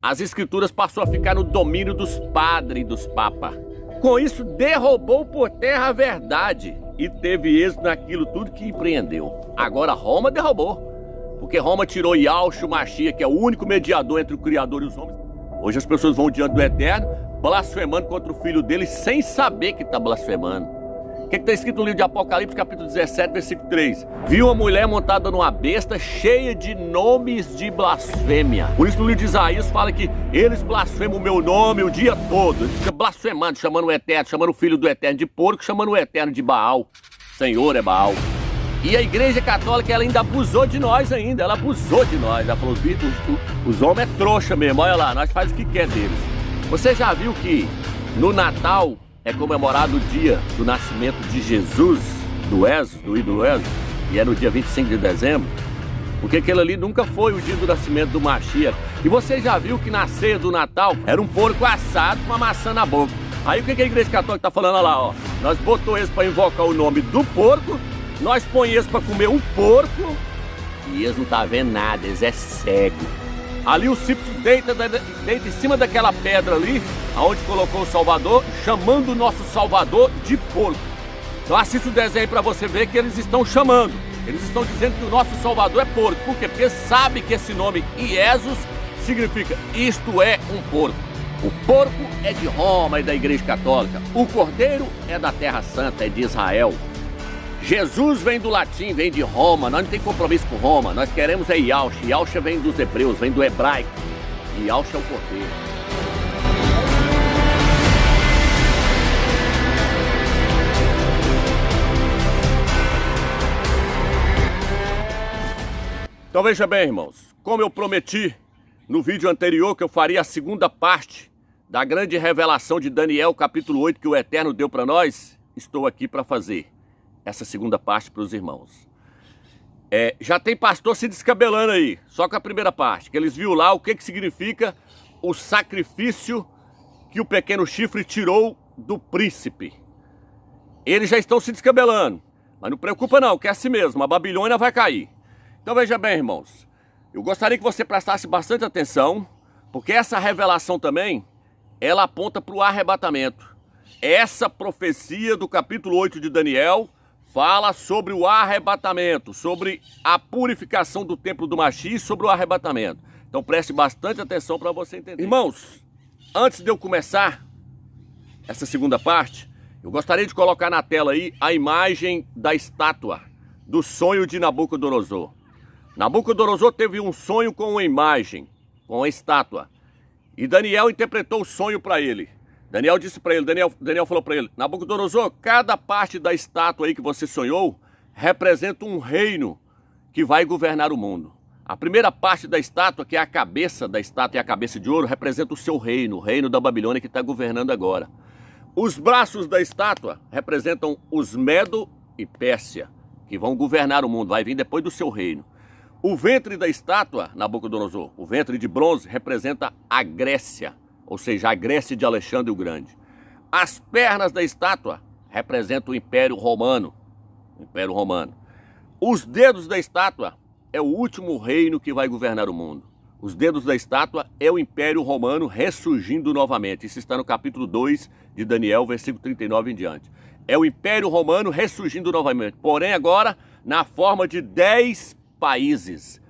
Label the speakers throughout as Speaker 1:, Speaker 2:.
Speaker 1: as escrituras passou a ficar no domínio dos padres e dos papas. Com isso, derrubou por terra a verdade e teve êxito naquilo tudo que empreendeu. Agora Roma derrubou, porque Roma tirou Yahushua Mashiach, que é o único mediador entre o Criador e os homens. Hoje as pessoas vão diante do Eterno, blasfemando contra o filho dele, sem saber que está blasfemando. O que está escrito no livro de Apocalipse, capítulo 17, versículo 3? Viu uma mulher montada numa besta cheia de nomes de blasfêmia. Por isso no livro de Isaías fala que eles blasfemam o meu nome o dia todo. Eles ficam blasfemando, chamando o Eterno, chamando o filho do Eterno de porco, chamando o Eterno de Baal. Senhor é Baal. E a Igreja Católica, ela ainda abusou de nós ainda. Ela abusou de nós. Ela falou, os homens é trouxa mesmo. Olha lá, nós faz o que quer deles. Você já viu que no Natal é comemorado o dia do nascimento de Jesus, do ídolo Esos, e é no dia 25 de dezembro, porque aquele ali nunca foi o dia do nascimento do Mashiach. E você já viu que na ceia do Natal era um porco assado com uma maçã na boca. Aí o que a Igreja Católica está falando lá, ó? Nós botou eles para invocar o nome do porco, nós põe eles para comer um porco, e eles não tá vendo nada, eles é cego. Ali o Cipso deita em cima daquela pedra ali, aonde colocou o Salvador, chamando o nosso Salvador de porco. Então assista o desenho para você ver que eles estão chamando. Eles estão dizendo que o nosso Salvador é porco. Por quê? Porque sabe que esse nome Iesus significa isto é um porco. O porco é de Roma e da Igreja Católica. O cordeiro é da Terra Santa, é de Israel. Jesus vem do latim, vem de Roma, nós não temos compromisso com Roma, nós queremos é Yahushua. Yahushua vem dos hebreus, vem do hebraico. E Yahushua é o cordeiro. Então veja bem, irmãos, como eu prometi no vídeo anterior que eu faria a segunda parte da grande revelação de Daniel, capítulo 8, que o Eterno deu para nós, estou aqui para fazer essa segunda parte para os irmãos. Já tem pastor se descabelando aí, só com a primeira parte, que eles viram lá o que significa o sacrifício que o pequeno chifre tirou do príncipe. Eles já estão se descabelando, mas não preocupa não, que é assim mesmo, a Babilônia vai cair. Então veja bem, irmãos, eu gostaria que você prestasse bastante atenção, porque essa revelação também, ela aponta para o arrebatamento. Essa profecia do capítulo 8 de Daniel fala sobre o arrebatamento, sobre a purificação do templo do Mashiach e sobre o arrebatamento. Então preste bastante atenção para você entender. Irmãos, antes de eu começar essa segunda parte, eu gostaria de colocar na tela aí a imagem da estátua do sonho de Nabucodonosor. Nabucodonosor teve um sonho com uma imagem, com uma estátua. E Daniel interpretou o sonho para ele. Daniel disse para ele, Daniel falou para ele, Nabucodonosor, cada parte da estátua aí que você sonhou representa um reino que vai governar o mundo. A primeira parte da estátua, que é a cabeça da estátua e a cabeça de ouro, representa o seu reino, o reino da Babilônia que está governando agora. Os braços da estátua representam os Medo e Pérsia, que vão governar o mundo, vai vir depois do seu reino. O ventre da estátua, Nabucodonosor, o ventre de bronze, representa a Grécia, ou seja, a Grécia de Alexandre o Grande. As pernas da estátua representam o Império Romano. Os dedos da estátua é o último reino que vai governar o mundo. Os dedos da estátua é o Império Romano ressurgindo novamente. Isso está no capítulo 2 de Daniel, versículo 39 em diante. É o Império Romano ressurgindo novamente, porém agora na forma de 10 países.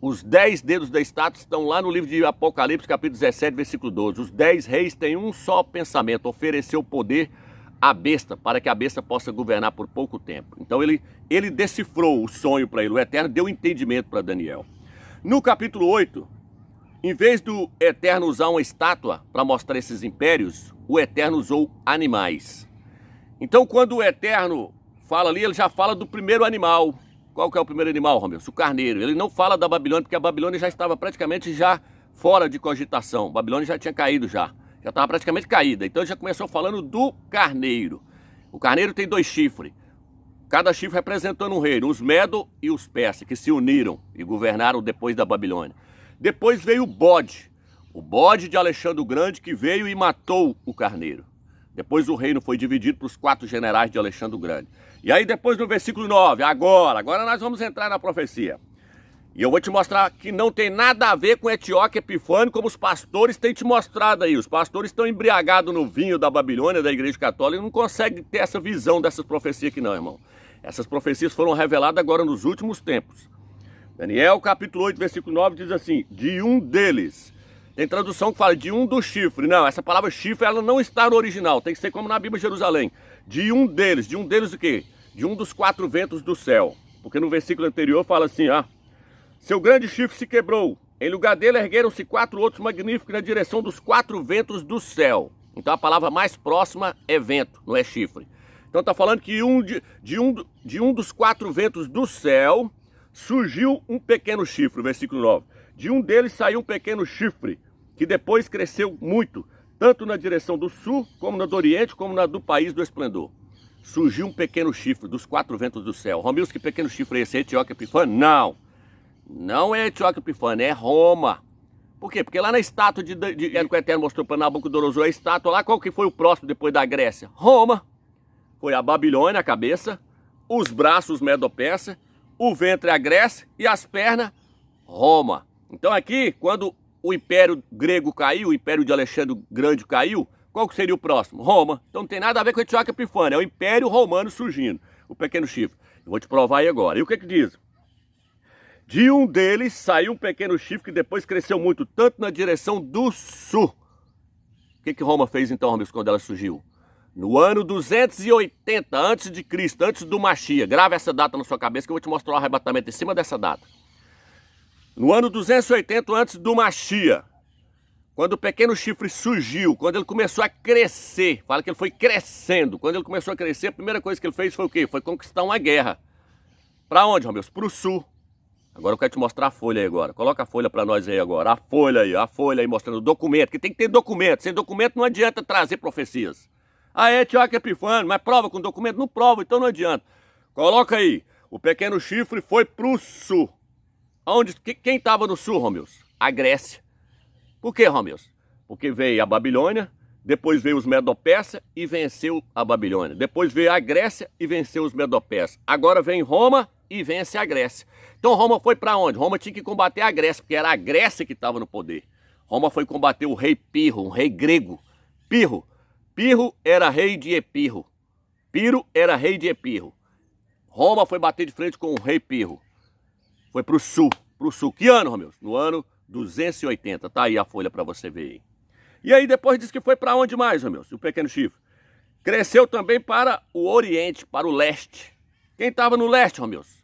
Speaker 1: Os 10 dedos da estátua estão lá no livro de Apocalipse, capítulo 17, versículo 12. Os 10 reis têm um só pensamento, oferecer o poder à besta, para que a besta possa governar por pouco tempo. Então ele decifrou o sonho para ele, o Eterno deu entendimento para Daniel. No capítulo 8, em vez do Eterno usar uma estátua para mostrar esses impérios, o Eterno usou animais. Então quando o Eterno fala ali, ele já fala do primeiro animal. Qual que é o primeiro animal, Romeu? O carneiro. Ele não fala da Babilônia, porque a Babilônia já estava praticamente já fora de cogitação. A Babilônia já tinha caído já estava praticamente caída. Então ele já começou falando do carneiro. O carneiro tem 2 chifres. Cada chifre representando um reino. Os Medo e os Persas, que se uniram e governaram depois da Babilônia. Depois veio o bode. O bode de Alexandre o Grande, que veio e matou o carneiro. Depois o reino foi dividido para os 4 generais de Alexandre o Grande. E aí depois no versículo 9, agora nós vamos entrar na profecia. E eu vou te mostrar que não tem nada a ver com Eteoque Epifânio, como os pastores têm te mostrado aí. Os pastores estão embriagados no vinho da Babilônia, da Igreja Católica, e não conseguem ter essa visão dessas profecias aqui não, irmão. Essas profecias foram reveladas agora nos últimos tempos. Daniel, capítulo 8, versículo 9, diz assim, de um deles. Tem tradução que fala de um dos chifres. Não, essa palavra chifre, ela não está no original. Tem que ser como na Bíblia de Jerusalém. De um deles o quê? De um dos 4 ventos do céu. Porque no versículo anterior fala assim, seu grande chifre se quebrou. Em lugar dele ergueram-se 4 outros magníficos na direção dos 4 ventos do céu. Então a palavra mais próxima é vento, não é chifre. Então está falando que de um dos 4 ventos do céu surgiu um pequeno chifre, versículo 9. De um deles saiu um pequeno chifre, que depois cresceu muito, tanto na direção do sul, como na do oriente, como na do país do esplendor. Surgiu um pequeno chifre dos 4 ventos do céu. Romilson, que pequeno chifre é esse? Eteoque Epifânio? Não. Não é Eteoque Epifânio, é Roma. Por quê? Porque lá na estátua que o Eterno mostrou para Nabucodonosor, a estátua lá, qual que foi o próximo depois da Grécia? Roma. Foi a Babilônia, a cabeça, os braços, os Medo-Persa, o ventre, a Grécia, e as pernas, Roma. Então aqui, quando o Império Grego caiu, o Império de Alexandre o Grande caiu, qual que seria o próximo? Roma. Então não tem nada a ver com Eteoque Epifânio, é o Império Romano surgindo, o pequeno chifre. Eu vou te provar aí agora. E o que diz? De um deles saiu um pequeno chifre que depois cresceu muito, tanto na direção do sul. O que Roma fez então, Romilson, quando ela surgiu? No ano 280 a.C., antes do Mashiach. Grave essa data na sua cabeça que eu vou te mostrar o arrebatamento em cima dessa data. No ano 280 antes do Mashiach, quando o pequeno chifre surgiu, quando ele começou a crescer, fala que ele foi crescendo. Quando ele começou a crescer, a primeira coisa que ele fez foi o quê? Foi conquistar uma guerra. Para onde, Romilson? Para o sul. Agora eu quero te mostrar a folha aí agora. Coloca a folha para nós aí agora. A folha aí mostrando o documento. Que tem que ter documento. Sem documento não adianta trazer profecias. Eteoque Epifânio, mas prova com documento? Não prova, então não adianta. Coloca aí. O pequeno chifre foi para o sul. Quem estava no sul, Romilson? A Grécia. Por que, Romilson? Porque veio a Babilônia, depois veio os Medo-Persa e venceu a Babilônia. Depois veio a Grécia e venceu os Medo-Persa. Agora vem Roma e vence a Grécia. Então Roma foi para onde? Roma tinha que combater a Grécia, porque era a Grécia que estava no poder. Roma foi combater o rei Pirro, um rei grego. Pirro era rei de Epirro. Piro era rei de Epirro. Roma foi bater de frente com o rei Pirro. Foi para o sul. Que ano, Romilson? No ano 280. Tá aí a folha para você ver aí. E aí depois diz que foi para onde mais, Romilson? O pequeno chifre. Cresceu também para o oriente, para o leste. Quem estava no leste, Romilson?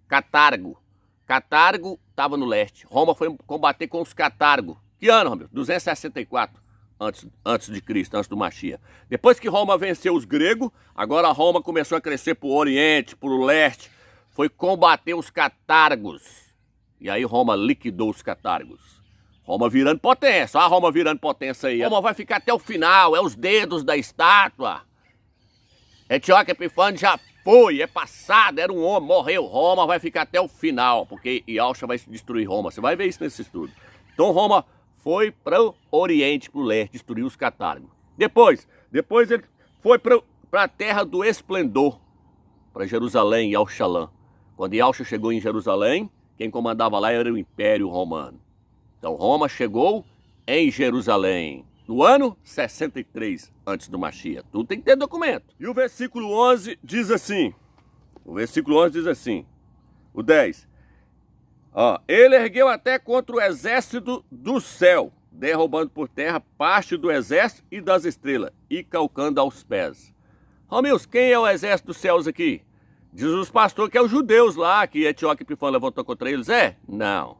Speaker 1: Catargo. Catargo estava no leste. Roma foi combater com os Catargo. Que ano, Romilson? 264. Antes de Cristo, antes do Mashiach. Depois que Roma venceu os gregos, agora Roma começou a crescer para o oriente, para o leste. Foi combater os Catargos. E aí Roma liquidou os Catargos. Roma virando potência. Olha a Roma virando potência aí. Roma vai ficar até o final. É os dedos da estátua. Eteoque Epifânio já foi, é passado, era um homem, morreu. Roma vai ficar até o final, porque Yahushua vai destruir Roma. Você vai ver isso nesse estudo. Então Roma foi para o oriente, para o leste, destruiu os Catargos. Depois ele foi para a terra do esplendor, para Jerusalém, Yahushua. Quando Yahushua chegou em Jerusalém, quem comandava lá era o Império Romano. Então Roma chegou em Jerusalém, no ano 63 antes do Mashiach. Tudo tem que ter documento. E o versículo 11 diz assim, o 10. Ele ergueu até contra o exército do céu, derrubando por terra parte do exército e das estrelas, e calcando aos pés. Romilson, quem é o exército dos céus aqui? Diz os pastores que é os judeus lá, que Eteoque Epifânio levantou contra eles. Não.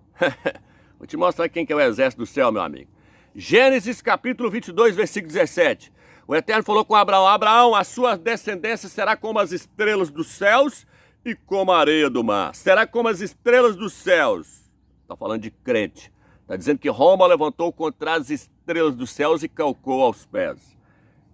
Speaker 1: Vou te mostrar quem que é o exército do céu, meu amigo. Gênesis capítulo 22, versículo 17. O Eterno falou com Abraão: Abraão, a sua descendência será como as estrelas dos céus e como a areia do mar. Será como as estrelas dos céus. Está falando de crente. Está dizendo que Roma levantou contra as estrelas dos céus e calcou aos pés.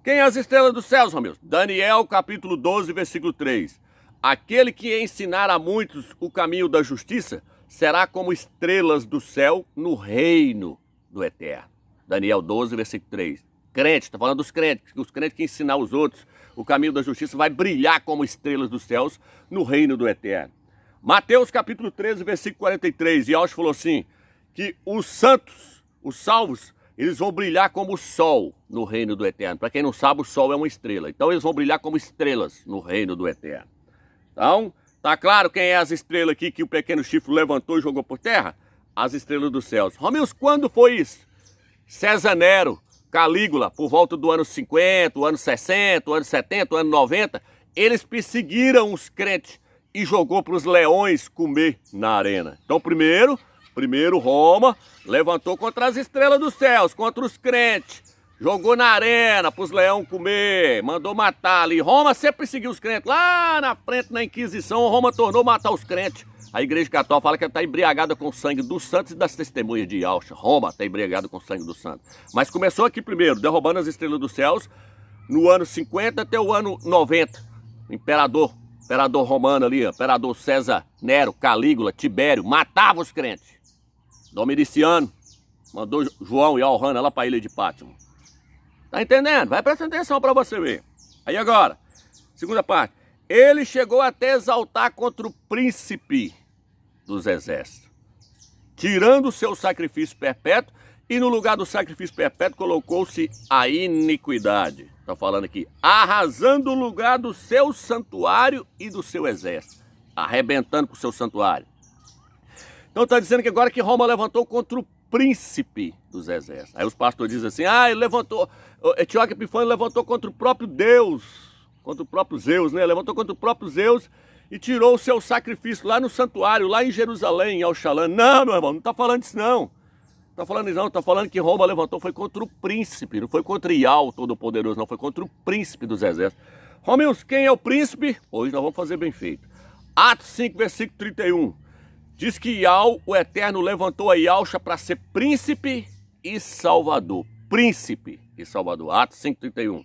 Speaker 1: Quem é as estrelas dos céus, Romilson? Daniel capítulo 12, versículo 3. Aquele que ensinar a muitos o caminho da justiça será como estrelas do céu no reino do Eterno. Daniel 12, versículo 3. Crente, está falando dos crentes. Os crentes que ensinar os outros o caminho da justiça vai brilhar como estrelas dos céus no reino do Eterno. Mateus capítulo 13, versículo 43. E Yahshua falou assim, que os santos, os salvos, eles vão brilhar como o sol no reino do Eterno. Para quem não sabe, o sol é uma estrela. Então eles vão brilhar como estrelas no reino do Eterno. Então, tá claro quem é as estrelas aqui que o pequeno chifre levantou e jogou por terra? As estrelas dos céus. Romeus, quando foi isso? César Nero, Calígula, por volta do ano 50, o ano 60, o ano 70, o ano 90, eles perseguiram os crentes e jogou para os leões comer na arena. Então, primeiro Roma levantou contra as estrelas dos céus, contra os crentes. Jogou na arena para os leões comer, mandou matar ali. Roma sempre perseguiu os crentes. Lá na frente, na Inquisição, Roma tornou matar os crentes. A Igreja Católica fala que ela está embriagada com o sangue dos santos e das testemunhas de Yahshua. Roma está embriagada com o sangue dos santos. Mas começou aqui primeiro, derrubando as estrelas dos céus, no ano 50 até o ano 90. Imperador romano ali, imperador César Nero, Calígula, Tibério, matava os crentes. Dominiciano mandou João e Alrana lá para a ilha de Pátimo. Tá entendendo? Vai prestando atenção para você ver. Aí agora, segunda parte. Ele chegou até exaltar contra o príncipe dos exércitos, tirando o seu sacrifício perpétuo, e no lugar do sacrifício perpétuo colocou-se a iniquidade. Está falando aqui, arrasando o lugar do seu santuário e do seu exército, arrebentando com o seu santuário. Então está dizendo que agora que Roma levantou contra o príncipe dos exércitos. Aí os pastores dizem assim, ele levantou, Etíoque Epifânio levantou contra o próprio Deus, contra o próprio Zeus, né? Levantou contra o próprio Zeus e tirou o seu sacrifício lá no santuário, lá em Jerusalém, em Alxalã. Não, meu irmão, não está falando isso não. Não está falando isso não, está falando que Roma levantou, foi contra o príncipe, não foi contra Iau Todo-Poderoso, não, foi contra o príncipe dos exércitos. Romeus, quem é o príncipe? Hoje nós vamos fazer bem feito. Atos 5, versículo 31. Diz que Iau, o Eterno, levantou a Yahshua para ser príncipe e salvador. Príncipe e salvador. Atos 5, 31.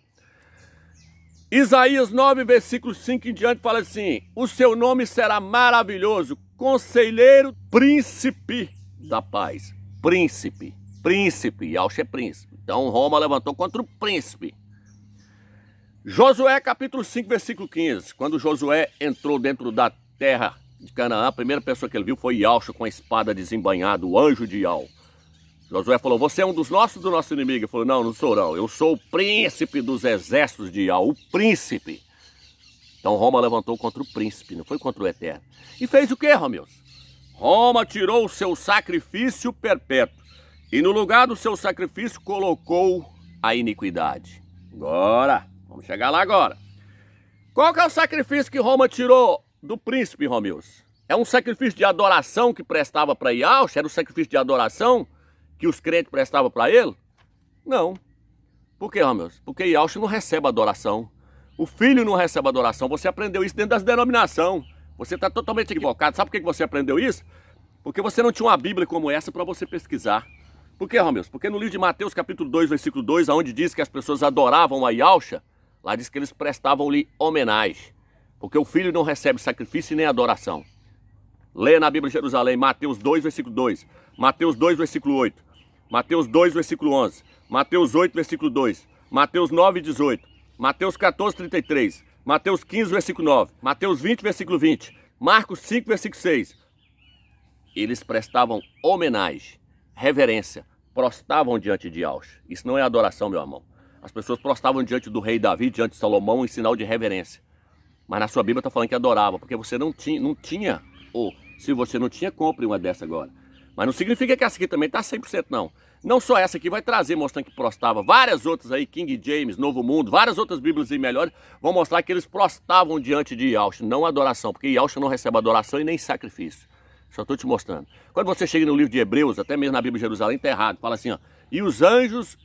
Speaker 1: Isaías 9, versículo 5 em diante, fala assim, o seu nome será maravilhoso, conselheiro, príncipe da paz. Príncipe, Yahshua é príncipe. Então Roma levantou contra o príncipe. Josué capítulo 5, versículo 15. Quando Josué entrou dentro da terra de Canaã, a primeira pessoa que ele viu foi Yahshua com a espada desembainhada, o anjo de Iau. Josué falou, você é um dos nossos ou do nosso inimigo? Ele falou, não sou não, eu sou o príncipe dos exércitos de Iau, o príncipe. Então Roma levantou contra o príncipe, não foi contra o Eterno. E fez o que, Romeus? Roma tirou o seu sacrifício perpétuo e no lugar do seu sacrifício colocou a iniquidade. Agora, vamos chegar lá agora. Qual que é o sacrifício que Roma tirou do príncipe, Romeus? É um sacrifício de adoração que prestava para Yahshua? Era o sacrifício de adoração que os crentes prestavam para ele? Não. Por que, Romeus? Porque Yahshua não recebe adoração. O filho não recebe adoração. Você aprendeu isso dentro das denominações. Você está totalmente equivocado. Sabe por que você aprendeu isso? Porque você não tinha uma Bíblia como essa para você pesquisar. Por que, Romeus? Porque no livro de Mateus, capítulo 2, versículo 2, onde diz que as pessoas adoravam a Yahshua, lá diz que eles prestavam-lhe homenagem. Porque o filho não recebe sacrifício e nem adoração. Leia na Bíblia de Jerusalém, Mateus 2, versículo 2, Mateus 2, versículo 8, Mateus 2, versículo 11, Mateus 8, versículo 2, Mateus 9, 18, Mateus 14, 33, Mateus 15, versículo 9, Mateus 20, versículo 20, Marcos 5, versículo 6. Eles prestavam homenagem, reverência, prostravam diante de Yahshua. Isso não é adoração, meu irmão. As pessoas prostravam diante do rei Davi, diante de Salomão, em sinal de reverência. Mas na sua Bíblia está falando que adorava, porque você não tinha, ou se você não tinha, compre uma dessa agora. Mas não significa que essa aqui também está 100% não. Não só essa aqui vai trazer, mostrando que prostrava. Várias outras aí, King James, Novo Mundo, várias outras Bíblias e melhores, vão mostrar que eles prostravam diante de Yahshua, não adoração, porque Yahshua não recebe adoração e nem sacrifício. Só estou te mostrando. Quando você chega no livro de Hebreus, até mesmo na Bíblia de Jerusalém, está errado. Fala assim, ó, e os anjos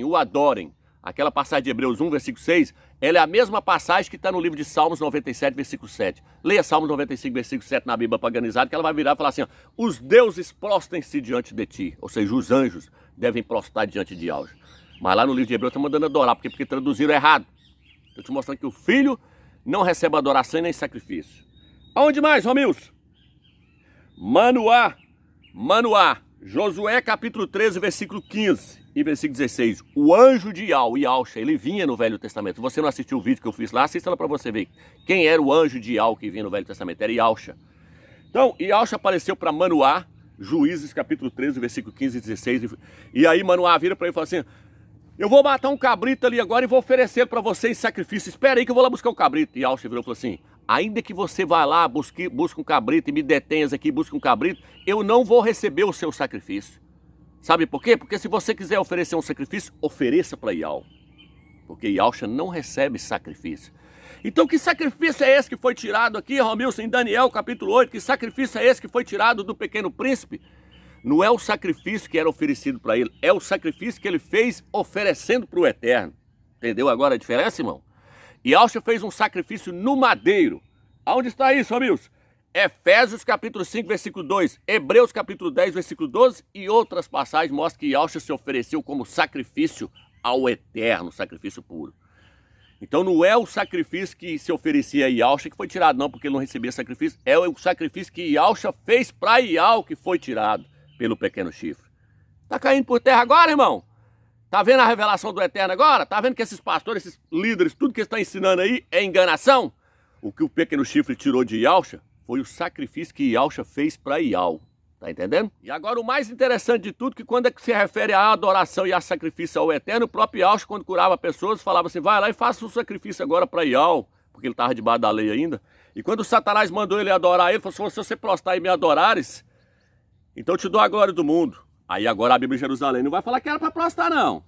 Speaker 1: o adorem. Aquela passagem de Hebreus 1, versículo 6, ela é a mesma passagem que está no livro de Salmos 97, versículo 7. Leia Salmos 95, versículo 7 na Bíblia paganizada, que ela vai virar e falar assim, ó, os deuses prostrem-se diante de ti. Ou seja, os anjos devem prostrar diante de Yahshua. Mas lá no livro de Hebreus está mandando adorar, porque traduziram errado. Estou te mostrando que o filho não recebe adoração e nem sacrifício. Aonde mais, Romilson? Manoá, Josué capítulo 13, versículo 15 e versículo 16. O anjo de Yahshua, ele vinha no Velho Testamento. Se você não assistiu o vídeo que eu fiz lá, assista lá para você ver. Quem era o anjo de Yahshua que vinha no Velho Testamento? Era Yahshua. Então, Yaucha apareceu para Manoá, Juízes capítulo 13, versículo 15 e 16. E aí Manoá vira para ele e fala assim: eu vou matar um cabrito ali agora e vou oferecer para você em sacrifício. Espera aí que eu vou lá buscar o cabrito. E Yaucha virou e falou assim: ainda que você vá lá, busque um cabrito e me detenhas aqui, busque um cabrito, eu não vou receber o seu sacrifício. Sabe por quê? Porque se você quiser oferecer um sacrifício, ofereça para Iau. Porque Yaucha não recebe sacrifício. Então que sacrifício é esse que foi tirado aqui, Romilson, em Daniel capítulo 8? Que sacrifício é esse que foi tirado do pequeno príncipe? Não é o sacrifício que era oferecido para ele, é o sacrifício que ele fez oferecendo para o Eterno. Entendeu agora a diferença, irmão? Yaucha fez um sacrifício no madeiro. Aonde está isso, Romilson? Efésios capítulo 5, versículo 2, Hebreus capítulo 10, versículo 12 e outras passagens mostram que Yaucha se ofereceu como sacrifício ao Eterno, sacrifício puro. Então não é o sacrifício que se oferecia a Yaucha que foi tirado, não, porque ele não recebia sacrifício. É o sacrifício que Yaucha fez para Iau que foi tirado pelo pequeno chifre. Tá caindo por terra agora, irmão? Tá vendo a revelação do Eterno agora? Tá vendo que esses pastores, esses líderes, tudo que eles estão ensinando aí é enganação? O que o pequeno chifre tirou de Yaucha foi o sacrifício que Yaucha fez para Iau. Tá entendendo? E agora o mais interessante de tudo, que quando é que se refere à adoração e a sacrifício ao Eterno, o próprio Yaucha, quando curava pessoas, falava assim: vai lá e faça um sacrifício agora para Iau, porque ele estava debaixo da lei ainda. E quando o Satanás mandou ele adorar ele, falou assim: se você prostrar e me adorares, então eu te dou a glória do mundo. Aí agora a Bíblia de Jerusalém não vai falar que era para prostrar não.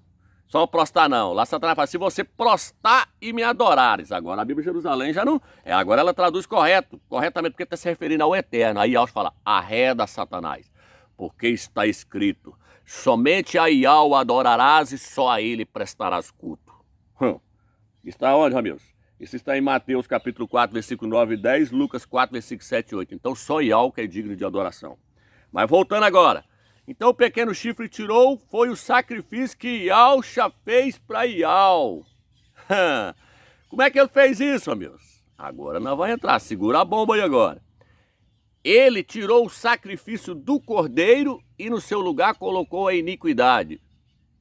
Speaker 1: Só prostrar não. Lá Satanás fala: se você prostrar e me adorares. Agora a Bíblia de Jerusalém já não... agora ela traduz corretamente, porque está se referindo ao Eterno. Aí Yaucha fala: arreda Satanás, porque está escrito: somente a Iau adorarás e só a ele prestarás culto. Está onde, Ramilson? Isso está em Mateus capítulo 4, versículo 9 e 10, Lucas 4, versículo 7 e 8. Então só Iau que é digno de adoração. Mas voltando agora. Então o pequeno chifre tirou, foi o sacrifício que Yaucha fez para Iau. Como é que ele fez isso, amigos? Agora nós vamos entrar, segura a bomba aí agora. Ele tirou o sacrifício do cordeiro e no seu lugar colocou a iniquidade.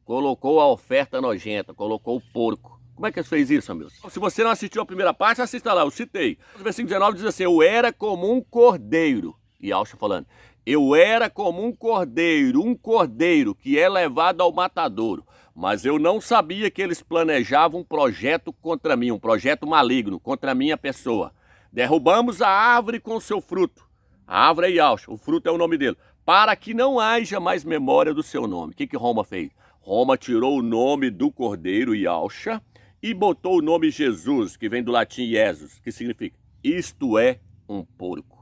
Speaker 1: Colocou a oferta nojenta, colocou o porco. Como é que ele fez isso, amigos? Se você não assistiu a primeira parte, assista lá, eu citei. O versículo 19 diz assim: eu era como um cordeiro. Yaucha falando: eu era como um cordeiro que é levado ao matadouro, mas eu não sabia que eles planejavam um projeto contra mim, um projeto maligno contra a minha pessoa. Derrubamos a árvore com seu fruto. A árvore é Yaucha, o fruto é o nome dele, para que não haja mais memória do seu nome. O que Roma fez? Roma tirou o nome do cordeiro Yaucha e botou o nome Jesus, que vem do latim Jesus, que significa isto é um porco.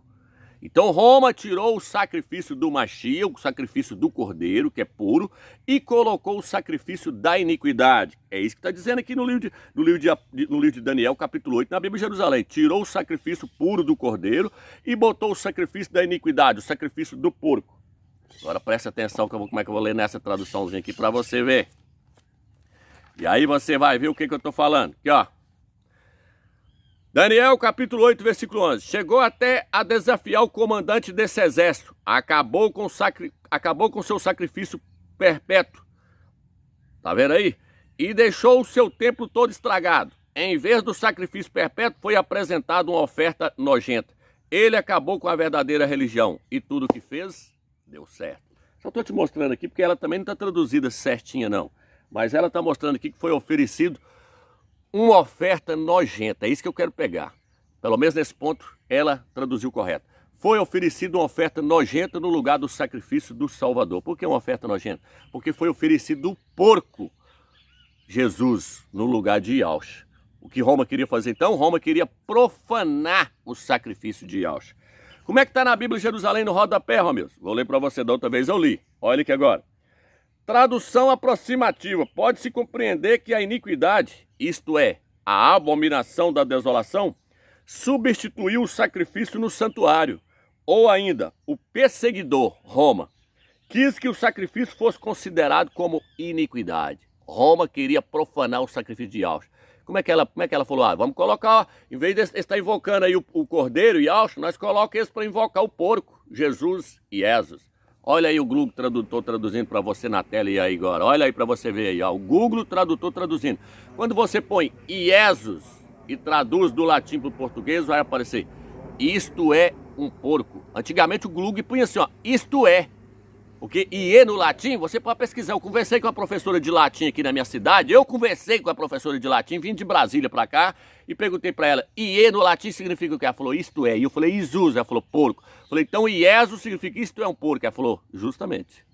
Speaker 1: Então Roma tirou o sacrifício do Mashiach, o sacrifício do cordeiro, que é puro, e colocou o sacrifício da iniquidade. É isso que está dizendo aqui no livro de Daniel, capítulo 8, na Bíblia de Jerusalém. Tirou o sacrifício puro do cordeiro e botou o sacrifício da iniquidade, o sacrifício do porco. Agora presta atenção como é que eu vou ler nessa traduçãozinha aqui para você ver. E aí você vai ver o que eu estou falando. Aqui, ó. Daniel capítulo 8, versículo 11. Chegou até a desafiar o comandante desse exército. Acabou com seu sacrifício perpétuo. Tá vendo aí? E deixou o seu templo todo estragado. Em vez do sacrifício perpétuo, foi apresentada uma oferta nojenta. Ele acabou com a verdadeira religião. E tudo o que fez, deu certo. Só estou te mostrando aqui, porque ela também não está traduzida certinha, não. Mas ela está mostrando aqui que foi oferecido uma oferta nojenta. É isso que eu quero pegar. Pelo menos nesse ponto, ela traduziu correto. Foi oferecido uma oferta nojenta no lugar do sacrifício do Salvador. Por que uma oferta nojenta? Porque foi oferecido o porco Jesus no lugar de Yaucha. O que Roma queria fazer então? Roma queria profanar o sacrifício de Yaucha. Como é que está na Bíblia de Jerusalém no rodapé, Romilson? Vou ler para você, da outra vez eu li. Olha aqui agora. Tradução aproximativa. Pode-se compreender que a iniquidade, isto é, a abominação da desolação, substituiu o sacrifício no santuário. Ou ainda, o perseguidor, Roma, quis que o sacrifício fosse considerado como iniquidade. Roma queria profanar o sacrifício de Yaucha. Como é que ela falou? Ah, vamos colocar, em vez de estar invocando aí o cordeiro e Yaucha, nós colocamos eles para invocar o porco, Jesus e Jesus. Olha aí o Google Tradutor traduzindo para você na tela e aí agora. Olha aí para você ver aí, ó, o Google Tradutor traduzindo. Quando você põe Jesus e traduz do latim para o português, vai aparecer: isto é um porco. Antigamente o Glug punha assim, ó, isto é. Porque IE no latim, você pode pesquisar. Eu conversei com a professora de latim aqui na minha cidade. Eu conversei com a professora de latim, vim de Brasília pra cá e perguntei pra ela, IE no latim significa o quê? Ela falou, isto é. E eu falei, Isus. Ela falou, porco. Eu falei, então Iesus significa isto é um porco. Ela falou, justamente.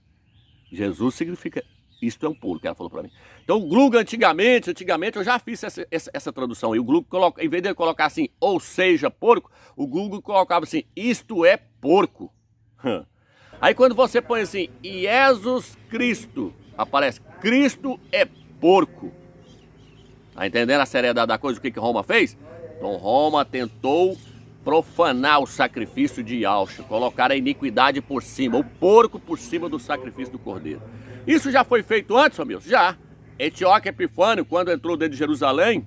Speaker 1: Jesus significa isto é um porco, ela falou pra mim. Então o Glug antigamente eu já fiz essa tradução. E o Glug, em vez de ele colocar assim, ou seja, porco, o Glug colocava assim, isto é porco. Aí quando você põe assim, Jesus Cristo, aparece, Cristo é porco. Tá entendendo a seriedade da coisa, o que Roma fez? Então Roma tentou profanar o sacrifício de Yahshua, colocar a iniquidade por cima, o porco por cima do sacrifício do cordeiro. Isso já foi feito antes, amigos? Já. Etíoque Epifânio, quando entrou dentro de Jerusalém,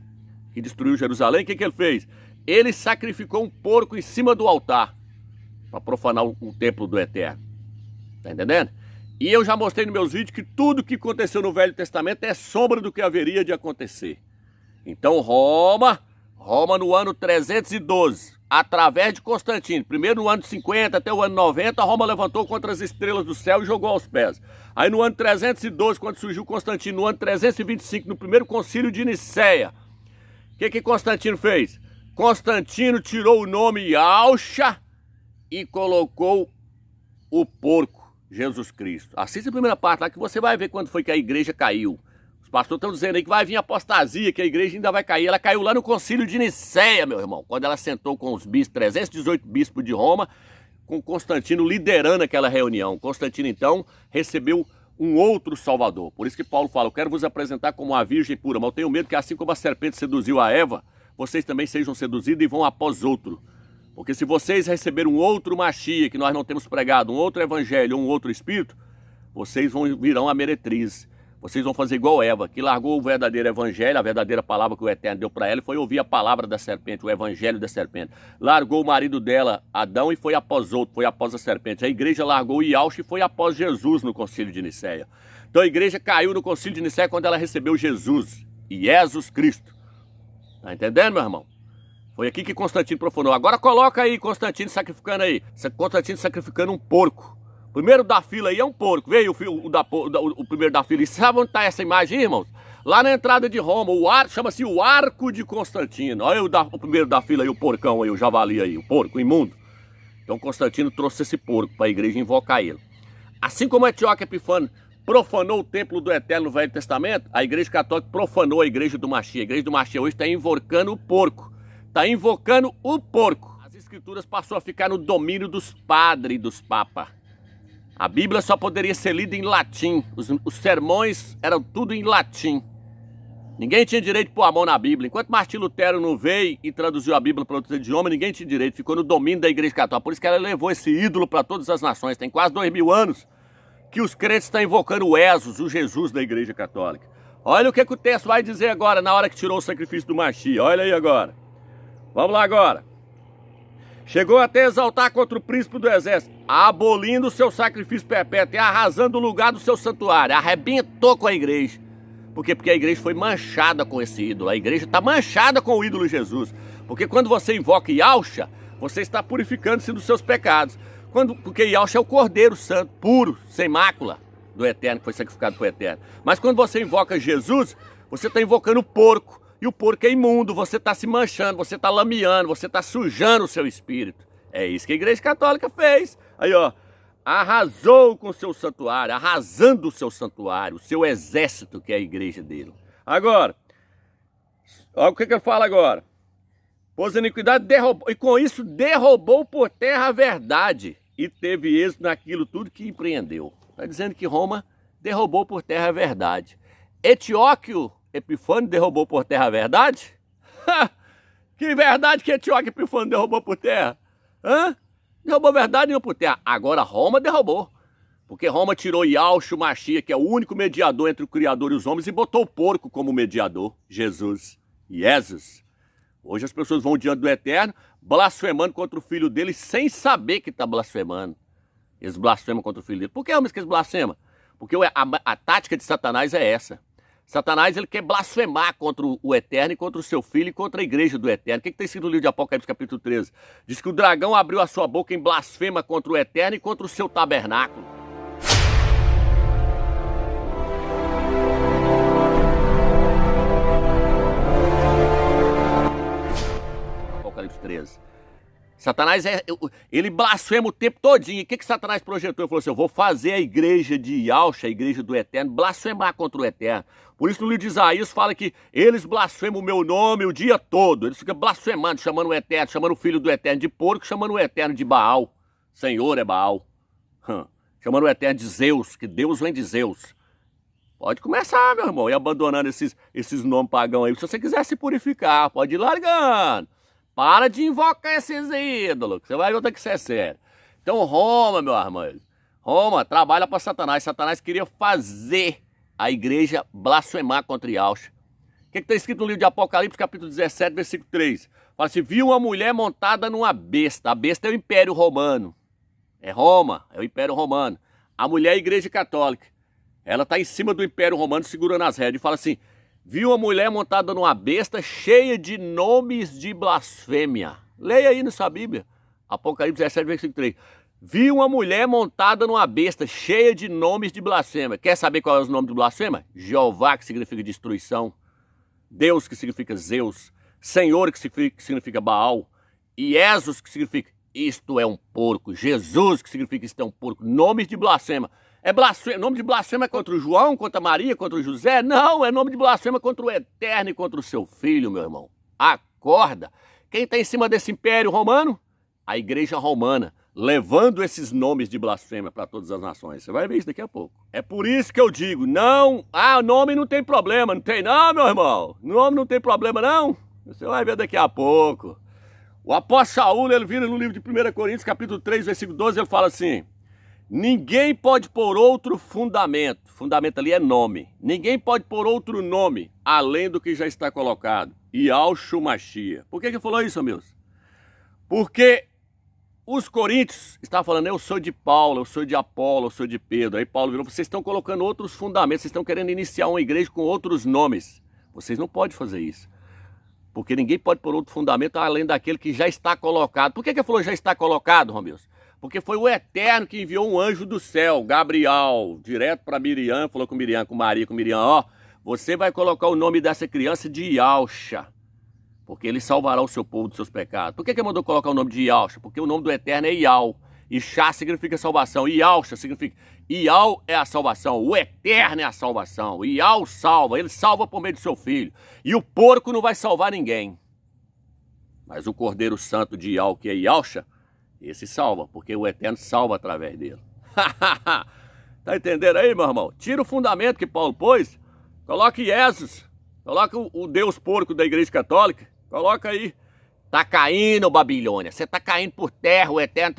Speaker 1: que destruiu Jerusalém, o que ele fez? Ele sacrificou um porco em cima do altar, para profanar o templo do Eterno. Tá entendendo? E eu já mostrei nos meus vídeos que tudo que aconteceu no Velho Testamento é sombra do que haveria de acontecer. Então Roma no ano 312, através de Constantino, primeiro no ano 50 até o ano 90, Roma levantou contra as estrelas do céu e jogou aos pés. Aí no ano 312, quando surgiu Constantino, no ano 325, no primeiro concílio de Nicéia, o que Constantino fez? Constantino tirou o nome Yahshua e colocou o porco, Jesus Cristo. Assista a primeira parte lá que você vai ver quando foi que a igreja caiu. Os pastores estão dizendo aí que vai vir apostasia, que a igreja ainda vai cair. Ela caiu lá no concílio de Nicéia, meu irmão, quando ela sentou com os bispos, 318 bispos de Roma, com Constantino liderando aquela reunião. Constantino, então, recebeu um outro salvador. Por isso que Paulo fala, eu quero vos apresentar como a virgem pura, mas eu tenho medo que assim como a serpente seduziu a Eva, vocês também sejam seduzidos e vão após outro. Porque se vocês receberem um outro Machia, que nós não temos pregado, um outro evangelho, um outro espírito, vocês virão a meretriz. Vocês vão fazer igual Eva, que largou o verdadeiro evangelho, a verdadeira palavra que o Eterno deu para ela, e foi ouvir a palavra da serpente, o evangelho da serpente. Largou o marido dela, Adão, e foi após outro, foi após a serpente. A igreja largou o Yahshua e foi após Jesus no concílio de Nicéia. Então a igreja caiu no concílio de Nicéia quando ela recebeu Jesus, Jesus Cristo. Tá entendendo, meu irmão? Foi aqui que Constantino profanou. Agora coloca aí Constantino sacrificando aí. Constantino sacrificando um porco. O primeiro da fila aí é um porco. Veio o primeiro da fila. E sabe onde está essa imagem, irmãos? Lá na entrada de Roma. Chama-se o Arco de Constantino. Olha o primeiro da fila aí, o porcão aí, o javali aí, o porco imundo. Então Constantino trouxe esse porco para a igreja invocar ele. Assim como Etíoque Epifânio profanou o templo do Eterno no Velho Testamento, a igreja católica profanou a igreja do Machia. A igreja do Machia hoje está invocando o porco. Está invocando o porco. As escrituras passou a ficar no domínio dos padres e dos papas. A Bíblia só poderia ser lida em latim. Os sermões eram tudo em latim. Ninguém tinha direito de pôr a mão na Bíblia. Enquanto Martim Lutero não veio e traduziu a Bíblia para outro idioma, ninguém tinha direito. Ficou no domínio da igreja católica. Por isso que ela levou esse ídolo para todas as nações. Tem quase 2000 anos que os crentes estão invocando o Jesus, o Jesus da igreja católica. Olha o que o texto vai dizer agora, na hora que tirou o sacrifício do Machia. Olha aí agora. Vamos lá agora. Chegou até exaltar contra o príncipe do exército, abolindo o seu sacrifício perpétuo e arrasando o lugar do seu santuário. Arrebentou com a igreja. Por quê? Porque a igreja foi manchada com esse ídolo. A igreja está manchada com o ídolo Jesus. Porque quando você invoca Yahshua, você está purificando-se dos seus pecados. Porque Yahshua é o Cordeiro Santo, puro, sem mácula, do Eterno, que foi sacrificado por Eterno. Mas quando você invoca Jesus, você está invocando o porco. E o porco é imundo, você está se manchando, você está lameando, você está sujando o seu espírito. É isso que a igreja católica fez. Aí, ó, arrasou com o seu santuário, arrasando o seu santuário, o seu exército, que é a igreja dele. Agora, olha o que eu falo agora. Pôs iniquidade, derrubou, e com isso derrubou por terra a verdade. E teve êxito naquilo tudo que empreendeu. Está dizendo que Roma derrubou por terra a verdade. Etíoque Epifânio derrubou por terra a verdade? Que verdade que Etíoque Epifânio derrubou por terra? Derrubou a verdade não por terra. Agora Roma derrubou. Porque Roma tirou Yahshua Machia, que é o único mediador entre o Criador e os homens, e botou o porco como mediador. Jesus. Hoje as pessoas vão diante do Eterno, blasfemando contra o filho dele, sem saber que está blasfemando. Eles blasfemam contra o filho dele. Por que, homens, que eles blasfemam? Porque a tática de Satanás é essa. Satanás, ele quer blasfemar contra o Eterno, e contra o seu filho e contra a igreja do Eterno. O que está escrito no livro de Apocalipse, capítulo 13? Diz que o dragão abriu a sua boca em blasfema contra o Eterno e contra o seu tabernáculo. Apocalipse 13. Satanás, ele blasfema o tempo todinho. E o que Satanás projetou? Ele falou assim, eu vou fazer a igreja de Yahshua, a igreja do Eterno, blasfemar contra o Eterno. Por isso no livro de Isaías fala que eles blasfemam o meu nome o dia todo. Eles ficam blasfemando, chamando o Eterno, chamando o filho do Eterno de porco, chamando o Eterno de Baal. Senhor é Baal. Chamando o Eterno de Zeus, que Deus vem de Zeus. Pode começar, meu irmão, e abandonando esses nomes pagãos aí. Se você quiser se purificar, pode ir largando. Para de invocar esses ídolos, que você vai ver o que você é sério. Então Roma, meu irmão, Roma trabalha para Satanás. Satanás queria fazer a igreja blasfemar contra Yahshua. O que está escrito no livro de Apocalipse, capítulo 17, versículo 3? Fala assim, viu uma mulher montada numa besta. A besta é o Império Romano. É Roma, é o Império Romano. A mulher é a Igreja Católica. Ela está em cima do Império Romano, segurando as rédeas. E fala assim, viu uma mulher montada numa besta cheia de nomes de blasfêmia. Leia aí na sua Bíblia. Apocalipse 17, versículo 3. Viu uma mulher montada numa besta cheia de nomes de blasfêmia. Quer saber qual é o nome de blasfêmia? Jeová, que significa destruição. Deus, que significa Zeus. Senhor, que significa Baal. Iesus, que significa isto é um porco. Jesus, que significa isto é um porco. Nomes de blasfêmia. É blasfêmia, nome de blasfêmia é contra o João, contra a Maria, contra o José? Não, é nome de blasfêmia contra o Eterno e contra o seu filho, meu irmão. Acorda. Quem está em cima desse império romano? A igreja romana, levando esses nomes de blasfêmia para todas as nações. Você vai ver isso daqui a pouco. É por isso que eu digo, não, nome não tem problema, não tem não, meu irmão. Nome não tem problema não. Você vai ver daqui a pouco. O apóstolo Saul, ele vira no livro de 1 Coríntios, capítulo 3, versículo 12, ele fala assim, ninguém pode pôr outro fundamento. Fundamento ali é nome. Ninguém pode pôr outro nome além do que já está colocado. Yahshua Mashiach. Por que ele falou isso, amigos? Porque os coríntios estavam falando, eu sou de Paulo, eu sou de Apolo, eu sou de Pedro. Aí Paulo virou, vocês estão colocando outros fundamentos, vocês estão querendo iniciar uma igreja com outros nomes. Vocês não podem fazer isso. Porque ninguém pode pôr outro fundamento além daquele que já está colocado. Por que ele falou já está colocado, Romilson? Porque foi o Eterno que enviou um anjo do céu, Gabriel, direto para Miriam, falou com Miriam, com Maria, ó, você vai colocar o nome dessa criança de Yahshua, porque ele salvará o seu povo dos seus pecados. Por que ele mandou colocar o nome de Yahshua? Porque o nome do Eterno é Yah, e Shá significa salvação, e Yahshua significa, Yah é a salvação, o Eterno é a salvação, Yah salva, ele salva por meio do seu filho, e o porco não vai salvar ninguém, mas o Cordeiro Santo de Yah, que é Yahshua, esse salva, porque o Eterno salva através dele. Tá entendendo aí, meu irmão? Tira o fundamento que Paulo pôs, coloca Jesus, coloca o Deus porco da Igreja Católica, coloca aí. Tá caindo, Babilônia, você tá caindo por terra, o Eterno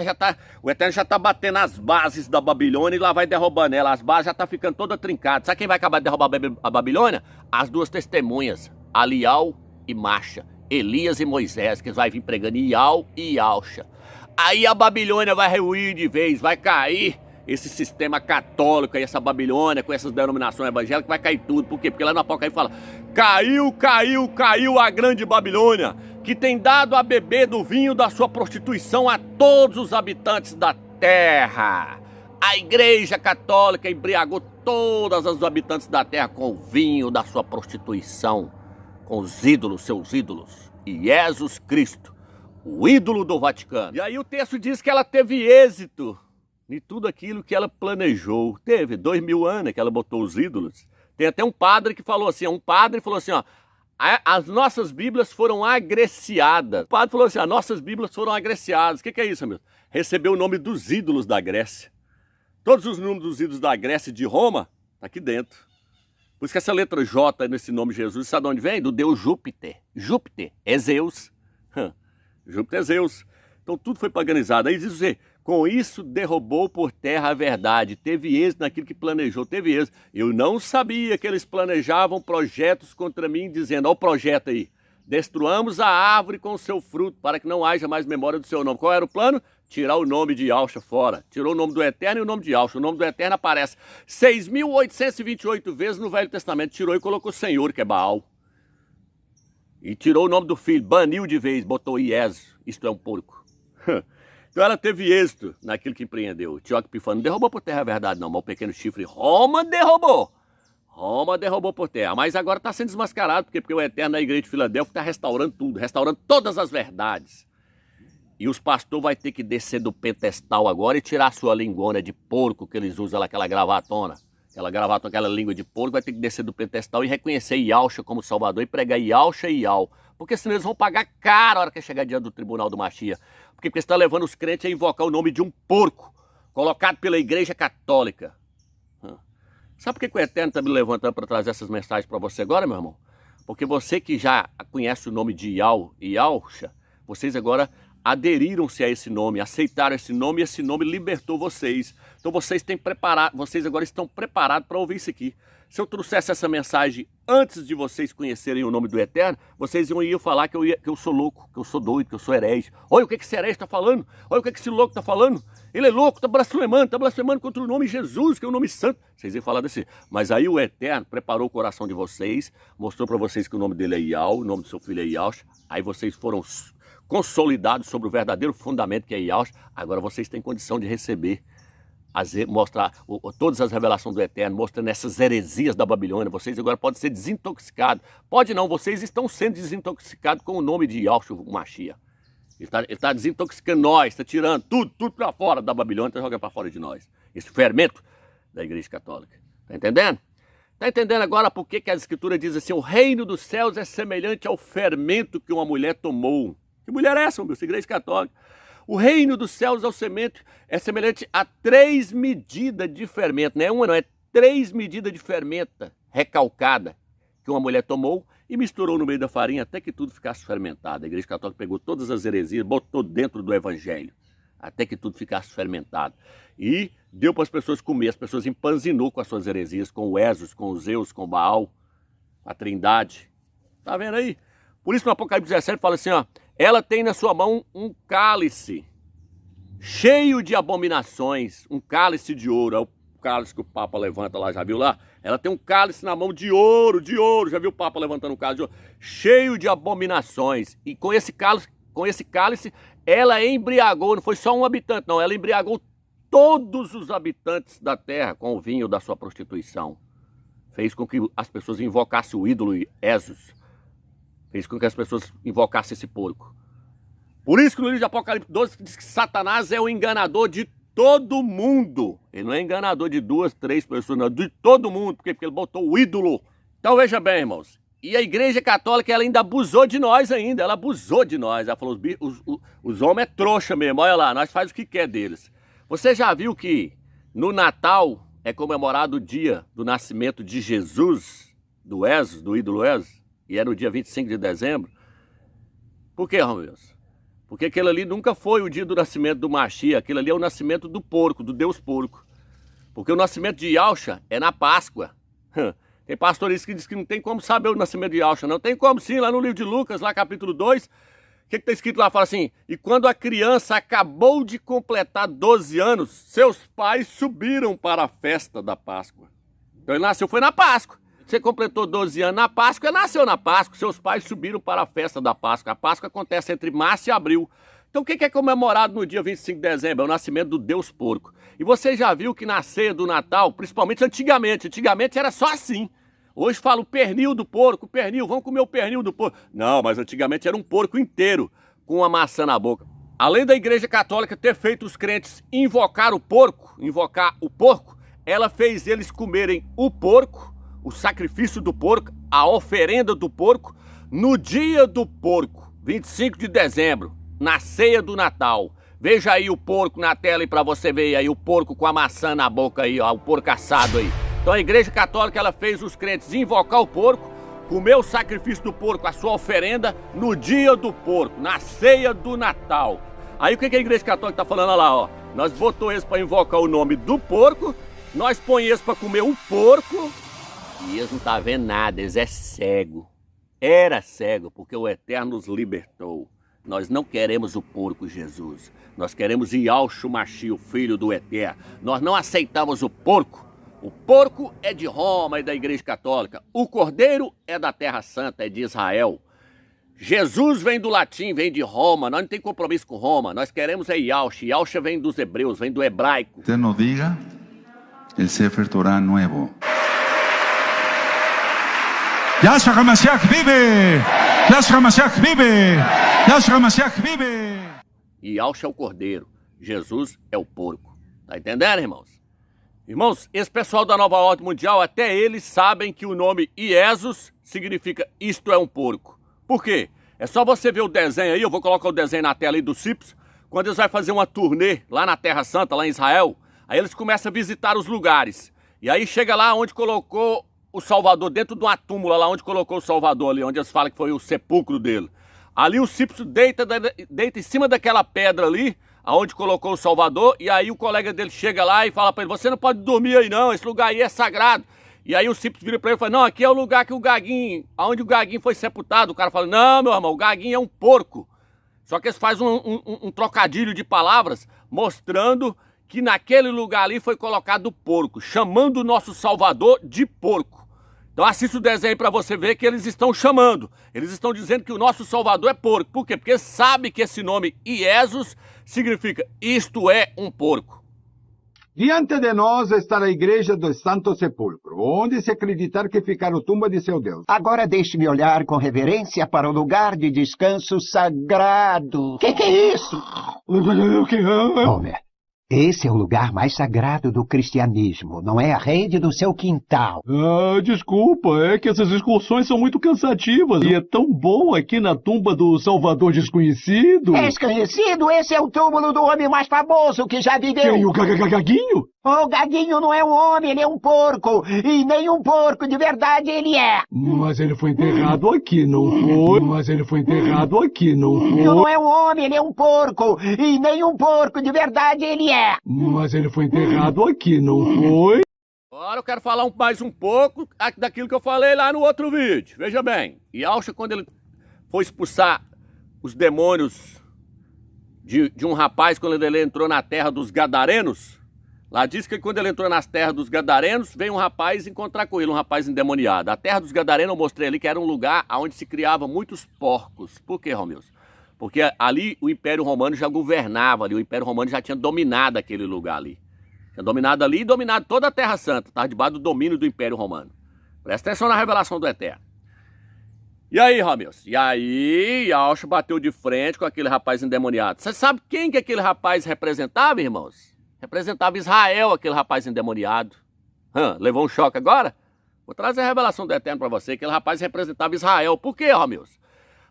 Speaker 1: já tá batendo as bases da Babilônia e lá vai derrubando ela. As bases já tá ficando toda trincada. Sabe quem vai acabar de derrubar a Babilônia? As duas testemunhas, Alial e Macha, Elias e Moisés, que vai vir pregando Ial e Yahshua. Aí a Babilônia vai ruir de vez, vai cair esse sistema católico aí, essa Babilônia, com essas denominações evangélicas, vai cair tudo. Por quê? Porque lá no Apocalipse fala, caiu a grande Babilônia, que tem dado a beber do vinho da sua prostituição a todos os habitantes da terra. A Igreja Católica embriagou todos os habitantes da terra com o vinho da sua prostituição, com os ídolos, seus ídolos, e Jesus Cristo, o ídolo do Vaticano. E aí o texto diz que ela teve êxito em tudo aquilo que ela planejou. Teve 2000 anos que ela botou os ídolos. Tem até um padre que falou assim, ó, as nossas Bíblias foram agreciadas. O padre falou assim, as nossas Bíblias foram agreciadas. O que é isso, meu? Recebeu o nome dos ídolos da Grécia. Todos os nomes dos ídolos da Grécia e de Roma, tá aqui dentro. Por isso que essa letra J nesse nome Jesus, sabe de onde vem? Do deus Júpiter. Júpiter é Zeus. Júpiter é Zeus. Então tudo foi paganizado. Aí diz você, com isso derrubou por terra a verdade. Teve êxito naquilo que planejou. Teve êxito. Eu não sabia que eles planejavam projetos contra mim, dizendo, ó o projeto aí. Destruamos a árvore com o seu fruto, para que não haja mais memória do seu nome. Qual era o plano? tirar o nome de Yahshua fora. Tirou o nome do Eterno e o nome de Yahshua. O nome do Eterno aparece 6.828 vezes no Velho Testamento. Tirou e colocou Senhor, que é Baal. E tirou o nome do filho, baniu de vez, botou Ies, isto é um porco. Então ela teve êxito naquilo que empreendeu. Antíoco Epifânio não derrubou por terra a verdade não, mas o pequeno chifre Roma derrubou. Roma derrubou por terra, mas agora está sendo desmascarado, porque o Eterno da Igreja de Filadélfia está restaurando tudo, restaurando todas as verdades. E os pastores vão ter que descer do pentestal agora e tirar a sua lingona de porco que eles usam lá, aquela gravatona. Aquela gravata, aquela língua de porco, vai ter que descer do pentestal e reconhecer Yahshua como Salvador e pregar Yahshua e Yah. Porque senão eles vão pagar caro a hora que chegar diante do tribunal do Mashiach. Porque você está levando os crentes a invocar o nome de um porco, colocado pela Igreja Católica. Sabe por que o Eterno está me levantando para trazer essas mensagens para você agora, meu irmão? Porque você que já conhece o nome de Yah e Yahshua, vocês agora aderiram-se a esse nome, aceitaram esse nome e esse nome libertou vocês. Então vocês agora estão preparados para ouvir isso aqui. Se eu trouxesse essa mensagem antes de vocês conhecerem o nome do Eterno, vocês iam falar que eu sou louco, que eu sou doido, que eu sou herege. Olha o que esse herege está falando, olha o que esse louco está falando. Ele é louco, está blasfemando contra o nome Jesus, que é o nome santo. Vocês iam falar desse. Mas aí o Eterno preparou o coração de vocês, mostrou para vocês que o nome dele é Yah, o nome do seu filho é Yahshua. Aí vocês foram consolidados sobre o verdadeiro fundamento que é Yahshua. Agora vocês têm condição de receber, mostrar todas as revelações do Eterno, mostrando essas heresias da Babilônia. Vocês agora podem ser desintoxicados. Pode não, vocês estão sendo desintoxicados com o nome de Yahshua, o Mashiach. Ele está desintoxicando nós, está tirando tudo para fora da Babilônia, está jogando para fora de nós. Esse fermento da Igreja Católica. Está entendendo? Está entendendo agora por que a Escritura diz assim, o reino dos céus é semelhante ao fermento que uma mulher tomou. Que mulher é essa, meu? Essa Igreja Católica. O reino dos céus é semelhante a 3 medidas de fermento. Não é uma, não, é 3 medidas de fermenta recalcada que uma mulher tomou e misturou no meio da farinha até que tudo ficasse fermentado. A Igreja Católica pegou todas as heresias, botou dentro do Evangelho, até que tudo ficasse fermentado. E deu para as pessoas comer, as pessoas empanzinou com as suas heresias, com o Esos, com os Zeus, com o Baal, a Trindade. Tá vendo aí? Por isso no Apocalipse 17 fala assim, ó, ela tem na sua mão um cálice cheio de abominações, um cálice de ouro, é o cálice que o Papa levanta lá, já viu lá? Ela tem um cálice na mão de ouro, já viu o Papa levantando um cálice de ouro? Cheio de abominações. E com esse cálice, ela embriagou, não foi só um habitante, não, ela embriagou todos os habitantes da terra com o vinho da sua prostituição. Fez com que as pessoas invocassem o ídolo Esos. Fez com que as pessoas invocassem esse porco. Por isso que no livro de Apocalipse 12 diz que Satanás é o enganador de todo mundo. Ele não é enganador de 2, 3 pessoas, não, de todo mundo, porque ele botou o ídolo. Então veja bem, irmãos, e a Igreja Católica ela ainda abusou de nós ainda, ela abusou de nós. Ela falou, os homens é trouxa mesmo, olha lá, nós faz o que quer deles. Você já viu que no Natal é comemorado o dia do nascimento de Jesus, do Esos, do ídolo Esos? E é no dia 25 de dezembro. Por quê, Romeus? Porque aquele ali nunca foi o dia do nascimento do Mashiach. Aquele ali é o nascimento do porco, do Deus porco. Porque o nascimento de Yahshua é na Páscoa. Tem pastores que diz que não tem como saber o nascimento de Yahshua. Não tem como sim, lá no livro de Lucas, lá capítulo 2. O que está escrito lá? Fala assim, e quando a criança acabou de completar 12 anos, seus pais subiram para a festa da Páscoa. Então ele nasceu, foi na Páscoa. Você completou 12 anos na Páscoa, nasceu na Páscoa, seus pais subiram para a festa da Páscoa. A Páscoa acontece entre março e abril. Então o que é comemorado no dia 25 de dezembro? É o nascimento do Deus porco. E você já viu que na ceia do Natal, principalmente antigamente era só assim. Hoje fala o pernil do porco, vamos comer o pernil do porco. Não, mas antigamente era um porco inteiro, com uma maçã na boca. Além da Igreja Católica ter feito os crentes invocar o porco, ela fez eles comerem o porco, o sacrifício do porco, a oferenda do porco, no dia do porco, 25 de dezembro, na ceia do Natal. Veja aí o porco na tela aí para você ver aí o porco com a maçã na boca aí, ó, o porco assado aí. Então a Igreja Católica ela fez os crentes invocar o porco, comer o sacrifício do porco, a sua oferenda, no dia do porco, na ceia do Natal. Aí o que a Igreja Católica está falando lá, ó? Nós botamos eles para invocar o nome do porco, nós põe eles para comer um porco, e eles não estão vendo nada, eles é cego. Era cego, porque o Eterno os libertou. Nós não queremos o porco Jesus. Nós queremos Yahshua Mashiach, o Filho do Eterno. Nós não aceitamos o porco. O porco é de Roma e da Igreja Católica. O cordeiro é da Terra Santa, é de Israel. Jesus vem do latim, vem de Roma. Nós não temos compromisso com Roma. Nós queremos é Yahshua. Yahshua vem dos hebreus, vem do hebraico.
Speaker 2: Usted nos diga el Sefer Torah nuevo.
Speaker 3: Yahshua HaMashiach vive! Yahshua HaMashiach vive! Yahshua HaMashiach vive!
Speaker 1: Yahshua é o cordeiro, Jesus é o porco. Tá entendendo, irmãos? Irmãos, esse pessoal da Nova Ordem Mundial, até eles sabem que o nome Iesus significa isto é um porco. Por quê? É só você ver o desenho aí, eu vou colocar o desenho na tela aí do CIPS, quando eles vão fazer uma turnê lá na Terra Santa, lá em Israel, aí eles começam a visitar os lugares. E aí chega lá onde colocou o Salvador, dentro de uma túmula lá onde colocou o Salvador ali, onde eles falam que foi o sepulcro dele. Ali o CIPS deita em cima daquela pedra ali, aonde colocou o Salvador, e aí o colega dele chega lá e fala para ele, você não pode dormir aí não, esse lugar aí é sagrado. E aí o CIPS vira para ele e fala, não, aqui é o lugar que o Gaguinho, aonde o Gaguinho foi sepultado. O cara fala, não, meu irmão, o Gaguinho é um porco. Só que eles fazem um trocadilho de palavras, mostrando que naquele lugar ali foi colocado o porco, chamando o nosso Salvador de porco. Então assista o desenho para você ver que eles estão chamando. Eles estão dizendo que o nosso Salvador é porco. Por quê? Porque sabe que esse nome Iesus significa isto é um porco.
Speaker 4: Diante de nós está a igreja do Santo Sepulcro, onde se acreditar que fica a tumba de seu Deus.
Speaker 5: Agora deixe-me olhar com reverência para o lugar de descanso sagrado. Que é isso? Homer, esse é o lugar mais sagrado do cristianismo, não é a rede do seu quintal.
Speaker 6: Desculpa, é que essas excursões são muito cansativas. E é tão bom aqui na tumba do Salvador Desconhecido.
Speaker 5: É desconhecido? Esse é o túmulo do homem mais famoso que já viveu.
Speaker 6: Quem? O Gaguinho?
Speaker 5: O Gaguinho não é um homem, ele é um porco. E nem um porco de verdade ele é.
Speaker 6: Mas ele foi enterrado aqui, não foi? Mas ele foi enterrado aqui, não foi?
Speaker 5: Não é um homem, ele é um porco. E nem um porco de verdade ele é.
Speaker 6: Mas ele foi enterrado aqui, não foi?
Speaker 1: Agora eu quero falar mais um pouco daquilo que eu falei lá no outro vídeo. Veja bem, Yahshua, quando ele foi expulsar os demônios de um rapaz, quando ele entrou na terra dos Gadarenos, lá diz que quando ele entrou nas terras dos Gadarenos, veio um rapaz encontrar com ele, um rapaz endemoniado. A terra dos Gadarenos eu mostrei ali que era um lugar onde se criava muitos porcos. Por quê, Romeus? Porque ali o Império Romano já governava ali, o Império Romano já tinha dominado aquele lugar ali. Tinha dominado ali e dominado toda a Terra Santa, estava debaixo do domínio do Império Romano. Presta atenção na revelação do Eterno. E aí, Romeus? E aí, Yahshua bateu de frente com aquele rapaz endemoniado. Você sabe quem que aquele rapaz representava, irmãos? Representava Israel, aquele rapaz endemoniado. Levou um choque agora? Vou trazer a revelação do Eterno para você. Aquele rapaz representava Israel. Por quê, Romeus?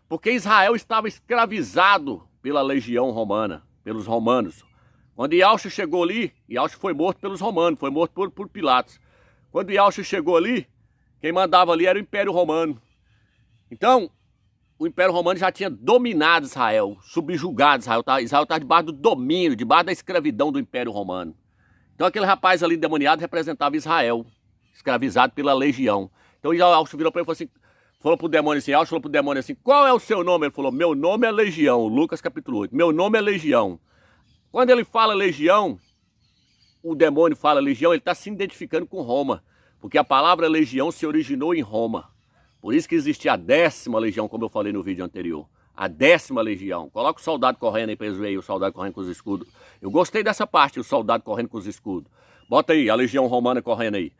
Speaker 1: Porque Israel estava escravizado pela legião romana, pelos romanos. Quando Yahshua chegou ali, Yahshua foi morto pelos romanos, foi morto por Pilatos. Quando Yahshua chegou ali, quem mandava ali era o Império Romano. Então, o Império Romano já tinha dominado Israel, subjugado Israel. Israel estava debaixo do domínio, debaixo da escravidão do Império Romano. Então aquele rapaz ali endemoniado representava Israel, escravizado pela legião. Então Yahshua virou para ele e falou assim, falou pro demônio assim, Yahshua falou pro demônio assim, qual é o seu nome? Ele falou, meu nome é Legião, Lucas capítulo 8, meu nome é Legião. Quando ele fala legião, o demônio fala legião, ele está se identificando com Roma, porque a palavra legião se originou em Roma. Por isso que existia a 10ª legião, como eu falei no vídeo anterior. A 10ª legião. Coloca o soldado correndo aí pra eles verem, o soldado correndo com os escudos. Eu gostei dessa parte, o soldado correndo com os escudos. Bota aí, a legião romana correndo aí.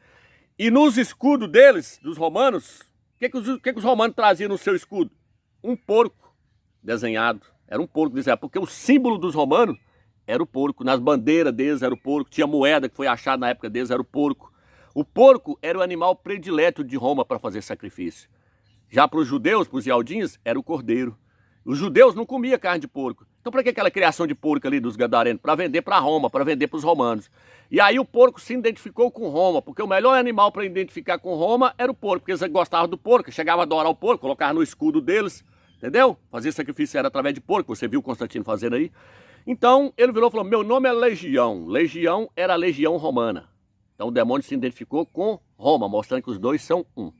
Speaker 1: E nos escudos deles, dos romanos, o que os romanos traziam no seu escudo? Um porco desenhado. Era um porco desenhado, porque o símbolo dos romanos era o porco. Nas bandeiras deles era o porco. Tinha moeda que foi achada na época deles, era o porco. O porco era o animal predileto de Roma para fazer sacrifício. Já para os judeus, para os ialdinhos, era o cordeiro. Os judeus não comiam carne de porco. Então para que aquela criação de porco ali dos gadarenos? Para vender para Roma, para vender para os romanos. E aí o porco se identificou com Roma, porque o melhor animal para identificar com Roma era o porco, porque eles gostavam do porco, chegavam a adorar o porco, colocavam no escudo deles, entendeu? Fazer sacrifício era através de porco, você viu o Constantino fazendo aí. Então ele virou e falou, meu nome é Legião. Legião era a legião romana. Então o demônio se identificou com Roma, mostrando que os dois são um.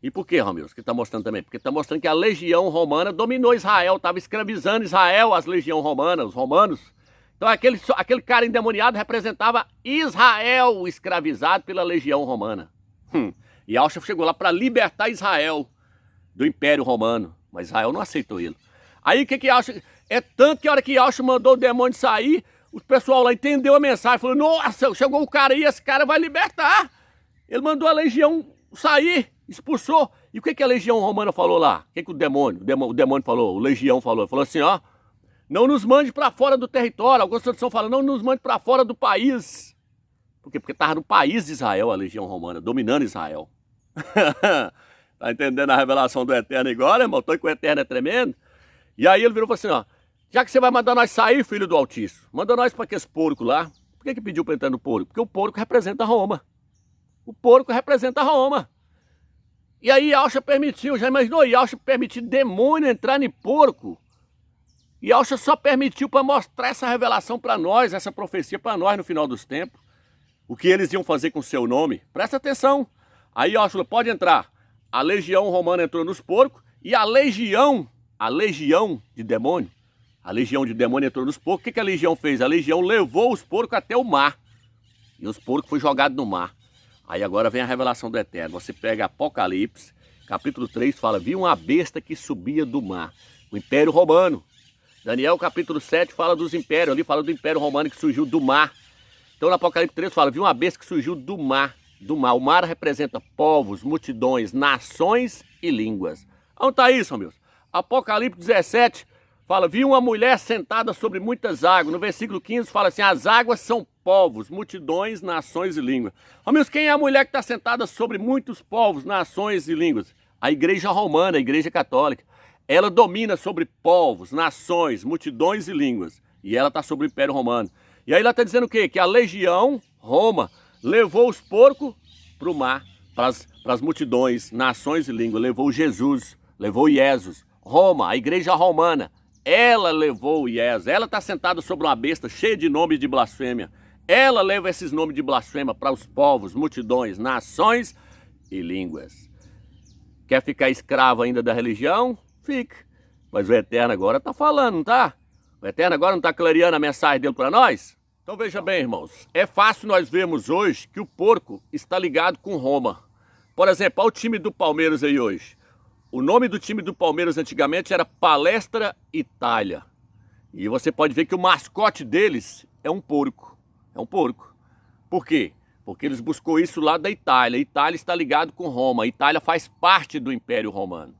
Speaker 1: E por que, Romilson? Que está mostrando também? Porque está mostrando que a legião romana dominou Israel, estava escravizando Israel, as legiões romanas, os romanos. Então aquele cara endemoniado representava Israel escravizado pela legião romana. E Auschwitz chegou lá para libertar Israel do Império Romano, mas Israel não aceitou ele. Aí o que Auschwitz... É tanto que a hora que Auschwitz mandou o demônio sair, o pessoal lá entendeu a mensagem, falou, nossa, chegou o cara aí, esse cara vai libertar. Ele mandou a legião sair, expulsou. E o que a legião romana falou lá? O que o demônio falou, o legião falou? Falou assim, ó, não nos mande para fora do território. Algumas traduções falam, não nos mande para fora do país. Por quê? Porque estava no país de Israel, a legião romana, dominando Israel. Tá entendendo a revelação do Eterno agora, irmão? Tô que o Eterno é tremendo. E aí ele virou e falou assim, ó, já que você vai mandar nós sair, filho do Altíssimo, manda nós para aqueles porcos lá. Por que pediu para entrar no porco? Porque o porco representa Roma. O porco representa Roma. E aí Auschwitz permitiu, já imaginou? E Auschwitz permitiu demônio entrar em porco. E Auschwitz só permitiu para mostrar essa revelação para nós, essa profecia para nós no final dos tempos. O que eles iam fazer com o seu nome. Presta atenção. Aí Auschwitz pode entrar. A legião romana entrou nos porcos e a legião de demônio, entrou nos porcos. O que a legião fez? A legião levou os porcos até o mar. E os porcos foram jogados no mar. Aí agora vem a revelação do Eterno. Você pega Apocalipse, capítulo 3, fala, viu uma besta que subia do mar. O Império Romano. Daniel, capítulo 7, fala dos impérios. Ali fala do Império Romano que surgiu do mar. Então no Apocalipse 3 fala, viu uma besta que surgiu do mar. Do mar. O mar representa povos, multidões, nações e línguas. Onde está isso, meus? Apocalipse 17 fala, viu uma mulher sentada sobre muitas águas. No versículo 15 fala assim, as águas são povos, multidões, nações e línguas. Meus, quem é a mulher que está sentada sobre muitos povos, nações e línguas? A igreja romana, a igreja católica. Ela domina sobre povos, nações, multidões e línguas. E ela está sobre o Império Romano. E aí ela está dizendo o quê? Que a legião, Roma, levou os porcos para o mar, para as multidões, nações e línguas. Levou Jesus, levou Jesus. Roma, a igreja romana, ela levou Jesus. Ela está sentada sobre uma besta cheia de nomes de blasfêmia. Ela leva esses nomes de blasfêmia para os povos, multidões, nações e línguas. Quer ficar escravo ainda da religião? Fique. Mas o Eterno agora está falando, não tá? O Eterno agora não está clareando a mensagem dele para nós? Então veja bem, irmãos. É fácil nós vermos hoje que o porco está ligado com Roma. Por exemplo, olha o time do Palmeiras aí hoje. O nome do time do Palmeiras antigamente era Palestra Itália. E você pode ver que o mascote deles é um porco. É um porco. Por quê? Porque eles buscou isso lá da Itália. A Itália está ligado com Roma. A Itália faz parte do Império Romano.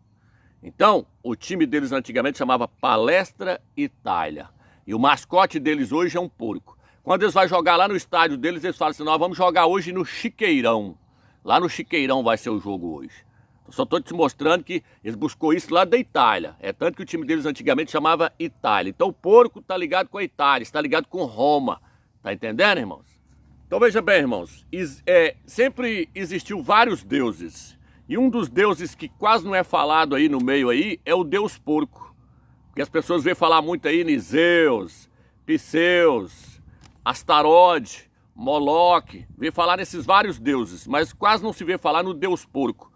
Speaker 1: Então, o time deles antigamente chamava Palestra Itália. E o mascote deles hoje é um porco. Quando eles vão jogar lá no estádio deles, eles falam assim, nós vamos jogar hoje no Chiqueirão. Lá no Chiqueirão vai ser o jogo hoje. Eu só estou te mostrando que eles buscou isso lá da Itália. É tanto que o time deles antigamente chamava Itália. Então o porco está ligado com a Itália, está ligado com Roma. Tá entendendo, irmãos? Então veja bem, irmãos. Sempre existiu vários deuses. E um dos deuses que quase não é falado aí no meio aí é o deus porco. Porque as pessoas veem falar muito aí em Zeus, Pseus, Astarote, Moloque. Vê falar nesses vários deuses, mas quase não se vê falar no deus porco.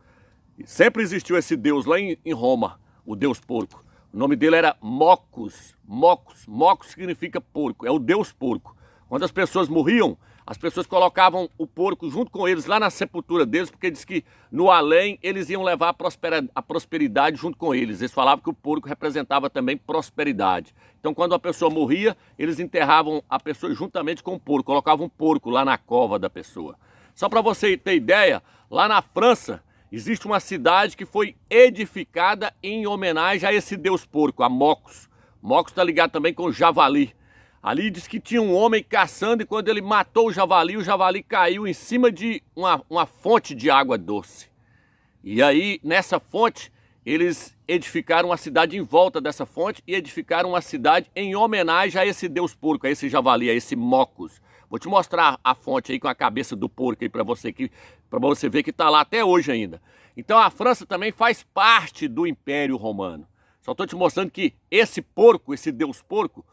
Speaker 1: Sempre existiu esse deus lá em Roma, o deus porco. O nome dele era Mocus. Mocus significa porco, é o deus porco. Quando as pessoas morriam, as pessoas colocavam o porco junto com eles lá na sepultura deles, porque diz que no além eles iam levar a prosperidade junto com eles. Eles falavam que o porco representava também prosperidade. Então quando a pessoa morria, eles enterravam a pessoa juntamente com o porco, colocavam um porco lá na cova da pessoa. Só para você ter ideia, lá na França existe uma cidade que foi edificada em homenagem a esse deus porco, a Mocus. Mocus está ligado também com o javali. Ali diz que tinha um homem caçando e quando ele matou o javali caiu em cima de uma fonte de água doce. E aí, nessa fonte, eles edificaram uma cidade em volta dessa fonte e edificaram uma cidade em homenagem a esse deus porco, a esse javali, a esse Mocus. Vou te mostrar a fonte aí com a cabeça do porco aí para você ver que está lá até hoje ainda. Então a França também faz parte do Império Romano. Só estou te mostrando que esse porco, esse deus porco,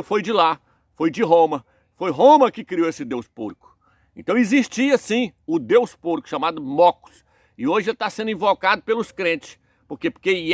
Speaker 1: foi de lá, foi de Roma. Foi Roma que criou esse deus porco. Então existia sim o deus porco chamado Mocus. E hoje ele está sendo invocado pelos crentes. Por quê? Porque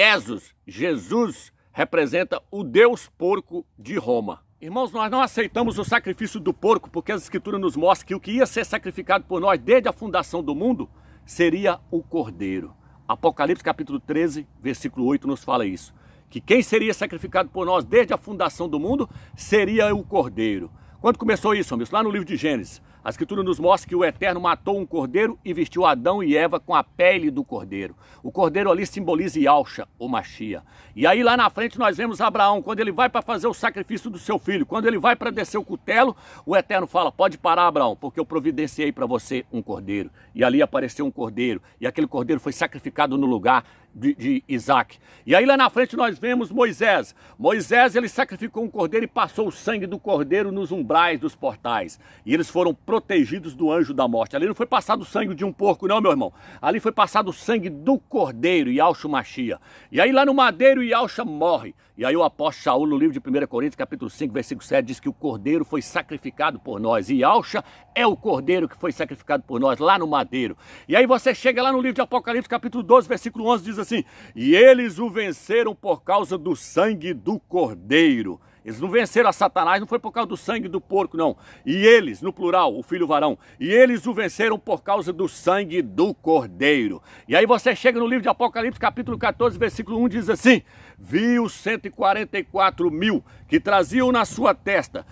Speaker 1: Jesus, representa o Deus porco de Roma. Irmãos, nós não aceitamos o sacrifício do porco porque as escrituras nos mostram que o que ia ser sacrificado por nós desde a fundação do mundo seria o cordeiro. Apocalipse capítulo 13, versículo 8 nos fala isso. Que quem seria sacrificado por nós desde a fundação do mundo seria o cordeiro. Quando começou isso, amigos? Lá no livro de Gênesis, a escritura nos mostra que o Eterno matou um cordeiro e vestiu Adão e Eva com a pele do cordeiro. O cordeiro ali simboliza Yahshua, o Machia. E aí lá na frente nós vemos Abraão, quando ele vai para fazer o sacrifício do seu filho, quando ele vai para descer o cutelo, o Eterno fala, pode parar, Abraão, porque eu providenciei para você um cordeiro. E ali apareceu um cordeiro, e aquele cordeiro foi sacrificado no lugar de Isaac. E aí lá na frente nós vemos Moisés. Moisés, ele sacrificou um cordeiro e passou o sangue do cordeiro nos umbrais dos portais. E eles foram protegidos do anjo da morte. Ali não foi passado o sangue de um porco não, meu irmão. Ali foi passado o sangue do cordeiro, Yahshua Machia. E aí lá no madeiro, Yahshua morre. E aí o apóstolo Saul, no livro de 1 Coríntios, capítulo 5, versículo 7, diz que o cordeiro foi sacrificado por nós. E Yahshua é o cordeiro que foi sacrificado por nós lá no madeiro. E aí você chega lá no livro de Apocalipse, capítulo 12, versículo 11, diz assim, e eles o venceram por causa do sangue do cordeiro. Eles não venceram a Satanás, não foi por causa do sangue do porco, não. E eles, no plural, o filho varão, e eles o venceram por causa do sangue do cordeiro. E aí você chega no livro de Apocalipse, capítulo 14, versículo 1, diz assim, viu 144 mil que traziam na sua testa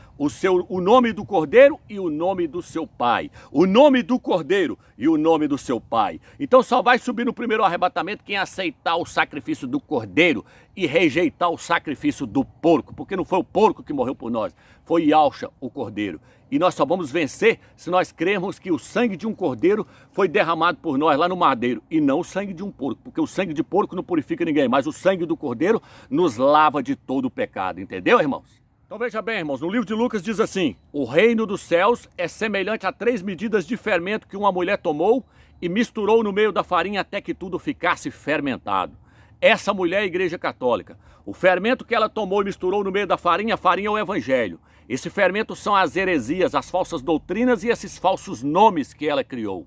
Speaker 1: o nome do cordeiro e o nome do seu pai. O nome do cordeiro e o nome do seu pai. Então só vai subir no primeiro arrebatamento quem aceitar o sacrifício do cordeiro e rejeitar o sacrifício do porco, porque não foi o porco que morreu por nós, foi Yahshua, o cordeiro. E nós só vamos vencer se nós crermos que o sangue de um cordeiro foi derramado por nós lá no madeiro, e não o sangue de um porco, porque o sangue de porco não purifica ninguém, mas o sangue do cordeiro nos lava de todo o pecado, entendeu, irmãos? Então veja bem, irmãos, no livro de Lucas diz assim, o reino dos céus é semelhante a 3 medidas de fermento que uma mulher tomou e misturou no meio da farinha até que tudo ficasse fermentado. Essa mulher é a Igreja Católica. O fermento que ela tomou e misturou no meio da farinha, a farinha é o Evangelho. Esse fermento são as heresias, as falsas doutrinas e esses falsos nomes que ela criou.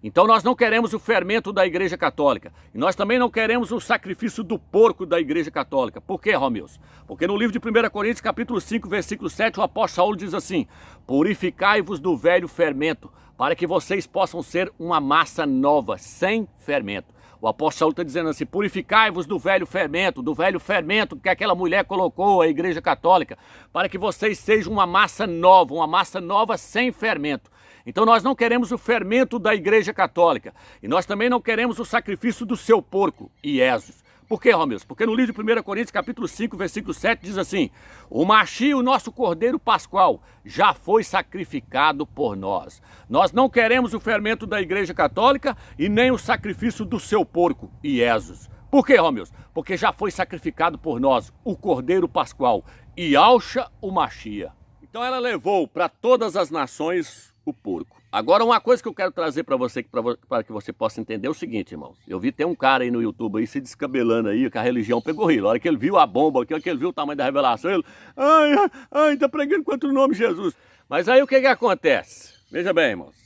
Speaker 1: Então nós não queremos o fermento da Igreja Católica. E nós também não queremos o sacrifício do porco da Igreja Católica. Por quê, Romeus? Porque no livro de 1 Coríntios, capítulo 5, versículo 7, o apóstolo Saulo diz assim, purificai-vos do velho fermento, para que vocês possam ser uma massa nova, sem fermento. O apóstolo Saulo está dizendo assim, purificai-vos do velho fermento que aquela mulher colocou, a Igreja Católica, para que vocês sejam uma massa nova sem fermento. Então nós não queremos o fermento da Igreja Católica. E nós também não queremos o sacrifício do seu porco, Iesus. Por quê, Romeus? Porque no livro de 1 Coríntios, capítulo 5, versículo 7, diz assim, o Machia, o nosso cordeiro pascual, já foi sacrificado por nós. Nós não queremos o fermento da Igreja Católica e nem o sacrifício do seu porco, Iesus. Por quê, Romeus? Porque já foi sacrificado por nós o cordeiro pascual, Yahshua, o Machia. Então ela levou para todas as nações o porco. Agora uma coisa que eu quero trazer para você, para que você possa entender é o seguinte, irmãos. Eu vi, tem um cara aí no YouTube aí se descabelando aí, que a religião pegou rio. Na hora que ele viu a bomba, que ele viu o tamanho da revelação, ele... Ai, tá pregando contra o nome de Jesus. Mas aí o que acontece? Veja bem, irmãos.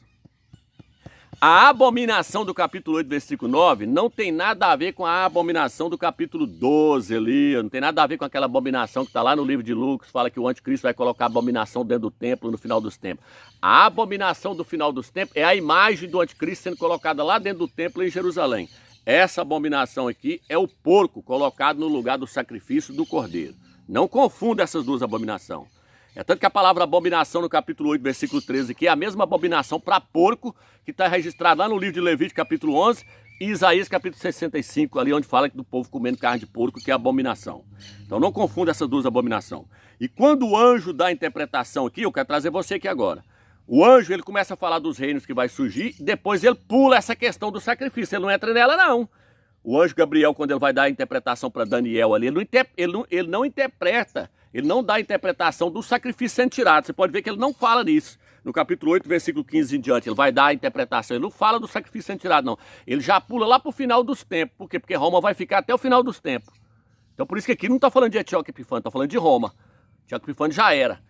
Speaker 1: A abominação do capítulo 8, versículo 9, não tem nada a ver com a abominação do capítulo 12 ali, não tem nada a ver com aquela abominação que está lá no livro de Lucas, fala que o anticristo vai colocar a abominação dentro do templo no final dos tempos. A abominação do final dos tempos é a imagem do anticristo sendo colocada lá dentro do templo em Jerusalém. Essa abominação aqui é o porco colocado no lugar do sacrifício do cordeiro. Não confunda essas duas abominações. É tanto que a palavra abominação no capítulo 8, versículo 13, que é a mesma abominação para porco, que está registrado lá no livro de Levítico, capítulo 11, e Isaías, capítulo 65, ali onde fala do povo comendo carne de porco, que é abominação. Então não confunda essas duas abominações. E quando o anjo dá a interpretação aqui, eu quero trazer você aqui agora. O anjo, ele começa a falar dos reinos que vai surgir, depois ele pula essa questão do sacrifício, ele não entra nela não. O anjo Gabriel, quando ele vai dar a interpretação para Daniel ali, ele não interpreta, ele não dá a interpretação do sacrifício sendo tirado. Você pode ver que ele não fala nisso. No capítulo 8, versículo 15 em diante, ele vai dar a interpretação. Ele não fala do sacrifício sendo tirado, não. Ele já pula lá para o final dos tempos. Por quê? Porque Roma vai ficar até o final dos tempos. Então por isso que aqui não está falando de Antíoco Epifânio, está falando de Roma. Antíoco Epifânio já era.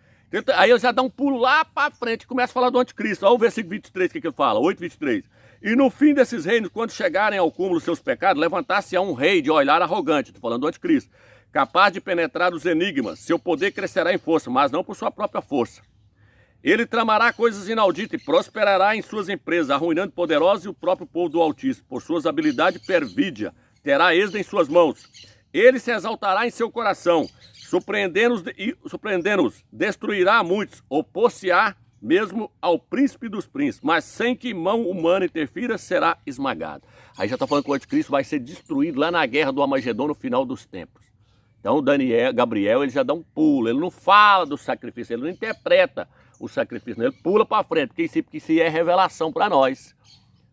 Speaker 1: Aí ele já dá um pulo lá para frente e começa a falar do anticristo. Olha o versículo 23, o que ele fala? 8, 23. E no fim desses reinos, quando chegarem ao cúmulo seus pecados, levantar-se-á um rei de olhar arrogante, estou falando do anticristo, capaz de penetrar os enigmas. Seu poder crescerá em força, mas não por sua própria força. Ele tramará coisas inauditas e prosperará em suas empresas, arruinando poderosos e o próprio povo do Altíssimo. Por suas habilidades perfídia, terá êxito em suas mãos. Ele se exaltará em seu coração, surpreendendo-os, destruirá a muitos, opor-se-á mesmo ao príncipe dos príncipes, mas sem que mão humana interfira, será esmagado. Aí já está falando que o anticristo vai ser destruído lá na guerra do Armagedon no final dos tempos. Então Gabriel, ele já dá um pulo, ele não fala do sacrifício, ele não interpreta o sacrifício, ele pula para frente, porque isso é revelação para nós.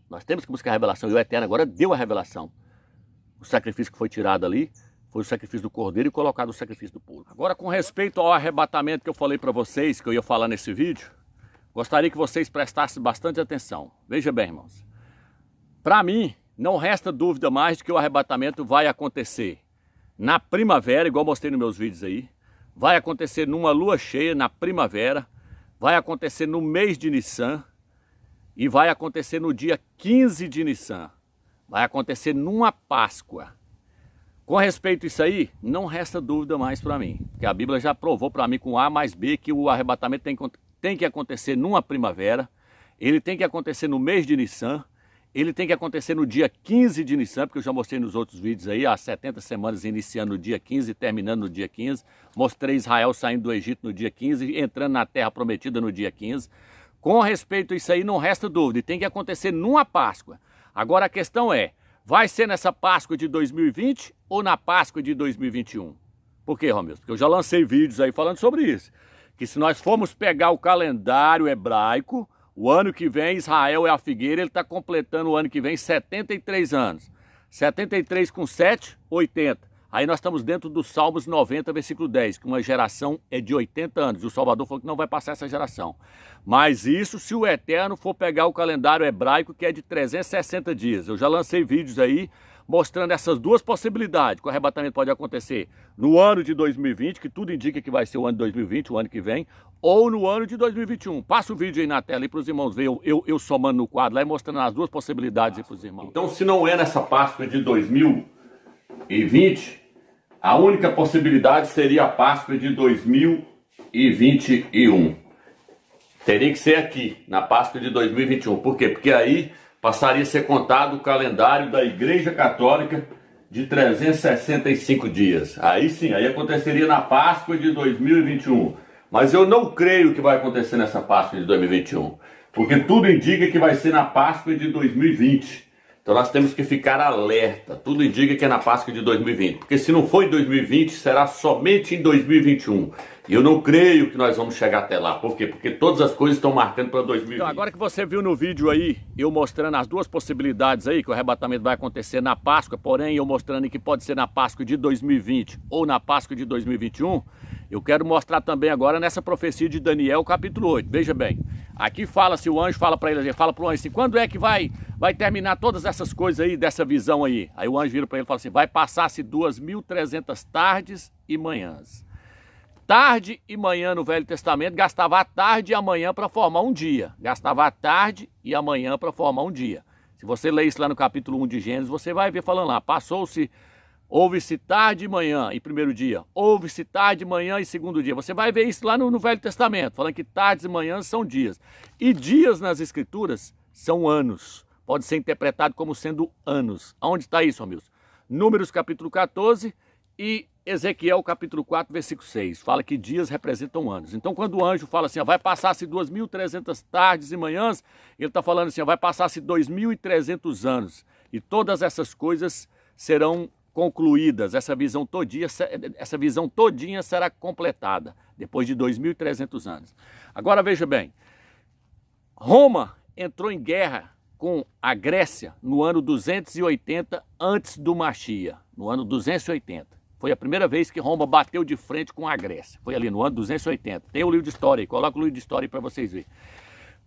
Speaker 1: Nós temos que buscar a revelação, e o Eterno agora deu a revelação. O sacrifício que foi tirado ali foi o sacrifício do cordeiro e colocado o sacrifício do pulo. Agora, com respeito ao arrebatamento que eu falei para vocês, que eu ia falar nesse vídeo, gostaria que vocês prestassem bastante atenção. Veja bem, irmãos. Para mim, não resta dúvida mais de que o arrebatamento vai acontecer na primavera, igual mostrei nos meus vídeos aí. Vai acontecer numa lua cheia, na primavera. Vai acontecer no mês de Nissan. E vai acontecer no dia 15 de Nissan. Vai acontecer numa Páscoa. Com respeito a isso aí, não resta dúvida mais para mim. Porque a Bíblia já provou para mim com A mais B que o arrebatamento tem que acontecer numa primavera. Ele tem que acontecer no mês de Nissan. Ele tem que acontecer no dia 15 de Nissan, porque eu já mostrei nos outros vídeos aí, há 70 semanas iniciando no dia 15 e terminando no dia 15. Mostrei Israel saindo do Egito no dia 15 e entrando na Terra Prometida no dia 15. Com respeito a isso aí, não resta dúvida, e tem que acontecer numa Páscoa. Agora a questão é, vai ser nessa Páscoa de 2020 ou na Páscoa de 2021? Por quê, Romilson? Porque eu já lancei vídeos aí falando sobre isso. Que se nós formos pegar o calendário hebraico, o ano que vem Israel é a figueira, ele está completando o ano que vem 73 anos. 73 com 7, 80. Aí nós estamos dentro dos Salmos 90, versículo 10, que uma geração é de 80 anos. E o Salvador falou que não vai passar essa geração. Mas isso se o Eterno for pegar o calendário hebraico, que é de 360 dias. Eu já lancei vídeos aí mostrando essas duas possibilidades, que o arrebatamento pode acontecer no ano de 2020, que tudo indica que vai ser o ano de 2020, o ano que vem, ou no ano de 2021. Passa o vídeo aí na tela aí para os irmãos verem, eu somando no quadro lá e mostrando as duas possibilidades aí para os irmãos. Então, se não é nessa Páscoa de 2020, a única possibilidade seria a Páscoa de 2021. Teria que ser aqui, na Páscoa de 2021. Por quê? Porque aí passaria a ser contado o calendário da Igreja Católica de 365 dias. Aí sim, aí aconteceria na Páscoa de 2021. Mas eu não creio que vai acontecer nessa Páscoa de 2021. Porque tudo indica que vai ser na Páscoa de 2020. Então nós temos que ficar alerta. Tudo indica que é na Páscoa de 2020. Porque se não for em 2020, será somente em 2021. E eu não creio que nós vamos chegar até lá. Por quê? Porque todas as coisas estão marcando para 2020. Então agora que você viu no vídeo aí, eu mostrando as duas possibilidades aí, que o arrebatamento vai acontecer na Páscoa, porém eu mostrando que pode ser na Páscoa de 2020 ou na Páscoa de 2021, eu quero mostrar também agora nessa profecia de Daniel, capítulo 8. Veja bem, aqui fala-se, o anjo fala para ele, fala para o anjo assim, quando é que vai terminar todas essas coisas aí, dessa visão aí? Aí o anjo vira para ele e fala assim, vai passar-se 2.300 tardes e manhãs. Tarde e manhã no Velho Testamento, gastava a tarde e a manhã para formar um dia. Gastava a tarde e a manhã para formar um dia. Se você ler isso lá no capítulo 1 de Gênesis, você vai ver falando lá, passou-se, houve-se tarde e manhã em primeiro dia, houve-se tarde e manhã em segundo dia. Você vai ver isso lá no Velho Testamento, falando que tardes e manhãs são dias. E dias nas Escrituras são anos. Pode ser interpretado como sendo anos. Aonde está isso, Romilson? Números capítulo 14 e Ezequiel capítulo 4, versículo 6. Fala que dias representam anos. Então quando o anjo fala assim, ó, vai passar-se 2.300 tardes e manhãs, ele está falando assim, ó, vai passar-se 2.300 anos. E todas essas coisas serão concluídas. Essa visão todinha será completada depois de 2.300 anos. Agora veja bem, Roma entrou em guerra com a Grécia no ano 280 antes do Machia, no ano 280. Foi a primeira vez que Roma bateu de frente com a Grécia. Foi ali no ano 280. Tem o livro de história aí, coloca o livro de história aí para vocês verem.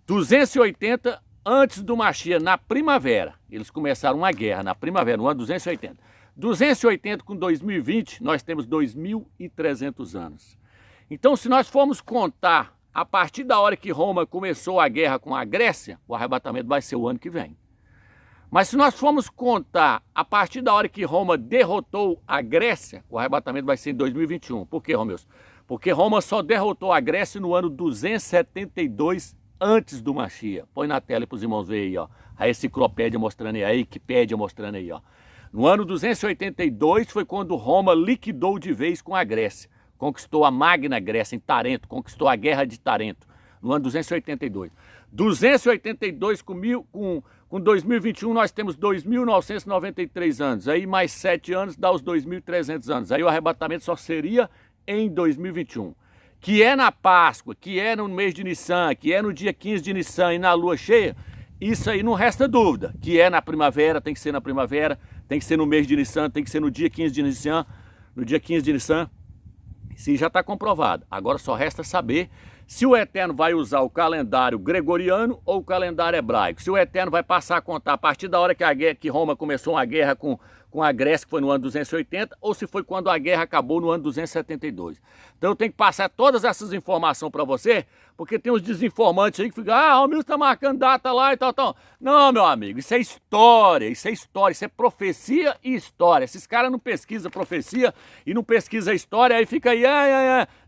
Speaker 1: 280 antes do Machia, na primavera. Eles começaram uma guerra na primavera, no ano 280. 280 com 2020, nós temos 2.300 anos. Então, se nós formos contar a partir da hora que Roma começou a guerra com a Grécia, o arrebatamento vai ser o ano que vem. Mas se nós formos contar a partir da hora que Roma derrotou a Grécia, o arrebatamento vai ser em 2021. Por quê, Romeus? Porque Roma só derrotou a Grécia no ano 272 antes do Mashiach. Põe na tela para os irmãos verem aí, ó. A enciclopédia mostrando aí, a Wikipédia mostrando aí, ó. No ano 282 foi quando Roma liquidou de vez com a Grécia. Conquistou a Magna Grécia em Tarento, conquistou a Guerra de Tarento, no ano 282. 282 com 2021 nós temos 2.993 anos. Aí mais 7 anos dá os 2.300 anos. Aí o arrebatamento só seria em 2021. Que é na Páscoa, que é no mês de Nissan, que é no dia 15 de Nissan e na lua cheia, isso aí não resta dúvida. Que é na primavera, tem que ser na primavera, tem que ser no mês de Nissan, tem que ser no dia 15 de Nissan, no dia 15 de Nissan. Isso já está comprovado. Agora só resta saber se o Eterno vai usar o calendário gregoriano ou o calendário hebraico. Se o Eterno vai passar a contar a partir da hora que Roma começou uma guerra com a Grécia, que foi no ano 280, ou se foi quando a guerra acabou no ano 272. Então eu tenho que passar todas essas informações para você, porque tem uns desinformantes aí que ficam, o Milton está marcando data lá e tal. Não, meu amigo, isso é história, isso é profecia e história. Esses caras não pesquisam profecia e não pesquisam história, aí fica aí,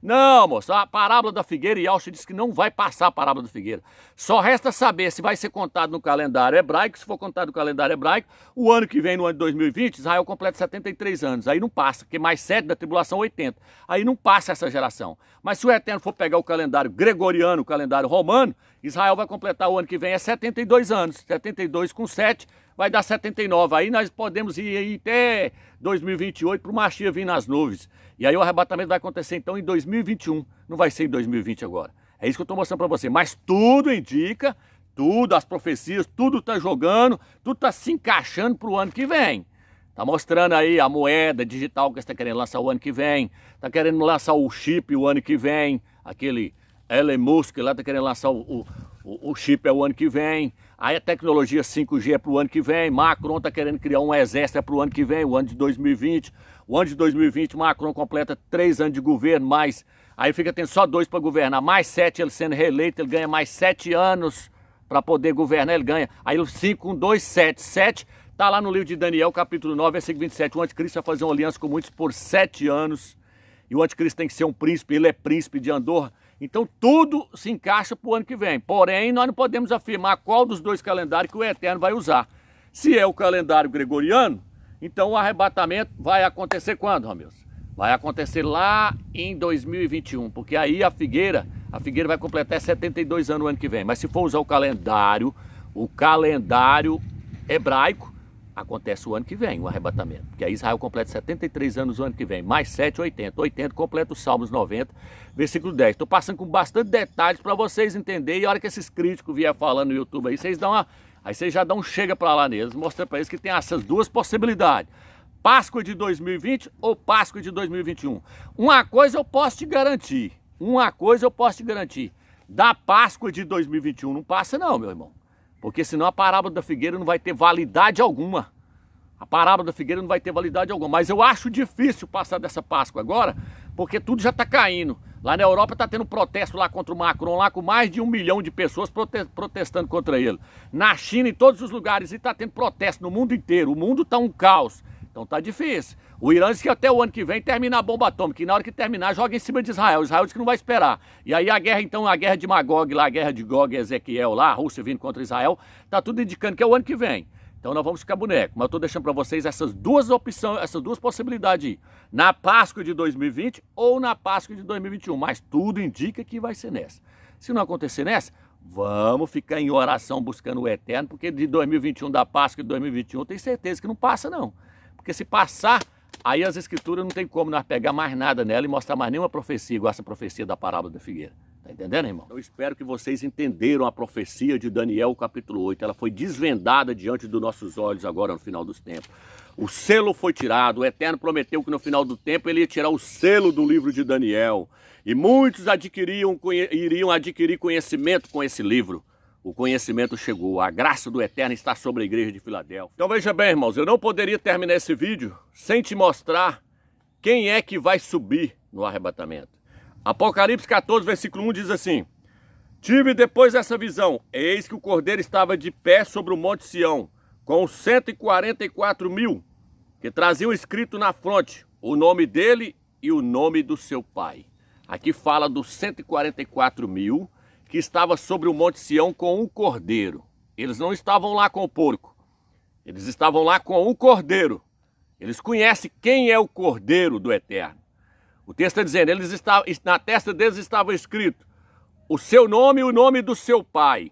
Speaker 1: Não, moço, a parábola da figueira, Yahshua disse que não vai passar a parábola da figueira. Só resta saber se vai ser contado no calendário hebraico. Se for contado no calendário hebraico, o ano que vem, no ano de 2020, Israel completa 73 anos. Aí não passa, porque mais 7 da tribulação, 80. Aí não passa essa geração. Mas se o Eterno for pegar o calendário gregoriano, o calendário romano, Israel vai completar o ano que vem 72 anos. 72 com 7 vai dar 79. Aí nós podemos ir aí até 2028 para o Mashiach vir nas nuvens. E aí o arrebatamento vai acontecer então em 2021. Não vai ser em 2020 agora. É isso que eu estou mostrando para você. Mas tudo indica, tudo, as profecias, tudo está jogando, tudo está se encaixando para o ano que vem. Está mostrando aí a moeda digital que está querendo lançar o ano que vem. Está querendo lançar o chip o ano que vem. Aquele Elon Musk lá está querendo lançar o chip o ano que vem. Aí a tecnologia 5G é para o ano que vem. Macron está querendo criar um exército para o ano que vem, o ano de 2020. O ano de 2020, Macron completa 3 anos de governo, mais... Aí fica tendo só 2 para governar, mais 7 ele sendo reeleito, ele ganha mais 7 anos para poder governar, ele ganha. Aí 5 com 2, 7. 7 está lá no livro de Daniel, capítulo 9, versículo 27. O anticristo vai fazer uma aliança com muitos por 7 anos. E o anticristo tem que ser um príncipe, ele é príncipe de Andorra. Então tudo se encaixa para o ano que vem. Porém, nós não podemos afirmar qual dos 2 calendários que o Eterno vai usar. Se é o calendário gregoriano, então o arrebatamento vai acontecer quando, Romeus? Vai acontecer lá em 2021, porque aí a figueira vai completar 72 anos no ano que vem. Mas se for usar o calendário hebraico, acontece o ano que vem, o arrebatamento. Porque aí Israel completa 73 anos no ano que vem, mais 7, 80. 80 completa os Salmos 90, versículo 10. Estou passando com bastante detalhes para vocês entenderem. E a hora que esses críticos vier falando no YouTube aí, vocês já dão um chega para lá neles, mostrando para eles que tem essas 2 possibilidades. Páscoa de 2020 ou Páscoa de 2021. Uma coisa eu posso te garantir. Da Páscoa de 2021 não passa não, meu irmão. Porque senão a parábola da figueira não vai ter validade alguma. Mas eu acho difícil passar dessa Páscoa agora, porque tudo já está caindo. Lá na Europa está tendo protesto lá contra o Macron, lá com mais de 1 milhão de pessoas protestando contra ele. Na China, em todos os lugares, e está tendo protesto no mundo inteiro. O mundo está um caos. Então tá difícil. O Irã disse que até o ano que vem termina a bomba atômica, e na hora que terminar joga em cima de Israel. Israel disse que não vai esperar. E aí a guerra de Magog lá, a guerra de Gog e Ezequiel lá, a Rússia vindo contra Israel, tá tudo indicando que é o ano que vem. Então nós vamos ficar boneco. Mas eu tô deixando para vocês essas 2 opções, essas 2 possibilidades aí. Na Páscoa de 2020 ou na Páscoa de 2021. Mas tudo indica que vai ser nessa. Se não acontecer nessa, vamos ficar em oração buscando o Eterno, porque de 2021, da Páscoa de 2021, eu tenho certeza que não passa não. Porque se passar, aí as escrituras não tem como nós pegar mais nada nela e mostrar mais nenhuma profecia, igual essa profecia da parábola da figueira. Tá entendendo, irmão? Eu espero que vocês entenderam a profecia de Daniel, capítulo 8. Ela foi desvendada diante dos nossos olhos agora no final dos tempos. O selo foi tirado. O Eterno prometeu que no final do tempo ele ia tirar o selo do livro de Daniel. E muitos iriam adquirir conhecimento com esse livro. O conhecimento chegou, a graça do Eterno está sobre a igreja de Filadélfia. Então veja bem, irmãos, eu não poderia terminar esse vídeo sem te mostrar quem é que vai subir no arrebatamento. Apocalipse 14, versículo 1 diz assim: Tive depois essa visão, eis que o Cordeiro estava de pé sobre o monte Sião, com os 144 mil que traziam escrito na fronte o nome dele e o nome do seu pai. Aqui fala dos 144 mil que estava sobre o Monte Sião com um cordeiro. Eles não estavam lá com o porco, eles estavam lá com um cordeiro. Eles conhecem quem é o cordeiro do Eterno. O texto está dizendo, na testa deles estava escrito o seu nome e o nome do seu pai,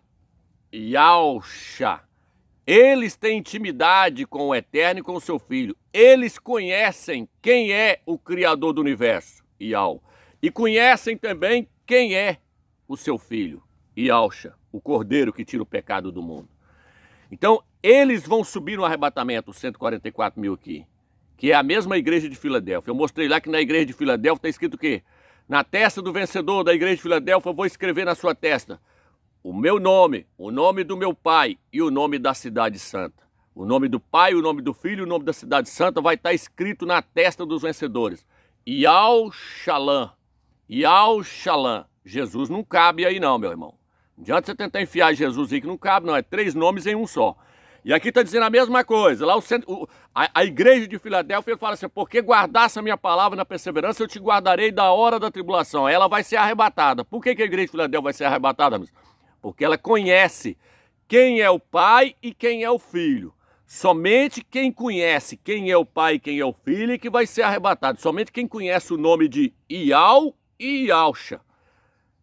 Speaker 1: Yahshua. Eles têm intimidade com o Eterno e com o seu Filho. Eles conhecem quem é o Criador do Universo, Yahweh. E conhecem também quem é o seu Filho, Yahshua, o Cordeiro que tira o pecado do mundo. Então, eles vão subir no arrebatamento, os 144 mil aqui, que é a mesma igreja de Filadélfia. Eu mostrei lá que na igreja de Filadélfia está escrito o quê? Na testa do vencedor da igreja de Filadélfia, eu vou escrever na sua testa o meu nome, o nome do meu pai e o nome da cidade santa. O nome do pai, o nome do filho e o nome da cidade santa vai estar escrito na testa dos vencedores. Yahshalam. Yahshalam. Jesus não cabe aí não, meu irmão. Não adianta você tentar enfiar Jesus aí que não cabe, não. É 3 nomes em um só. E aqui está dizendo a mesma coisa. Lá a igreja de Filadélfia, ele fala assim, porque guardasse a minha palavra na perseverança, eu te guardarei da hora da tribulação. Ela vai ser arrebatada. Por que a igreja de Filadélfia vai ser arrebatada, amigos? Porque ela conhece quem é o pai e quem é o filho. Somente quem conhece quem é o pai e quem é o filho é que vai ser arrebatado. Somente quem conhece o nome de Iau e Yahshua.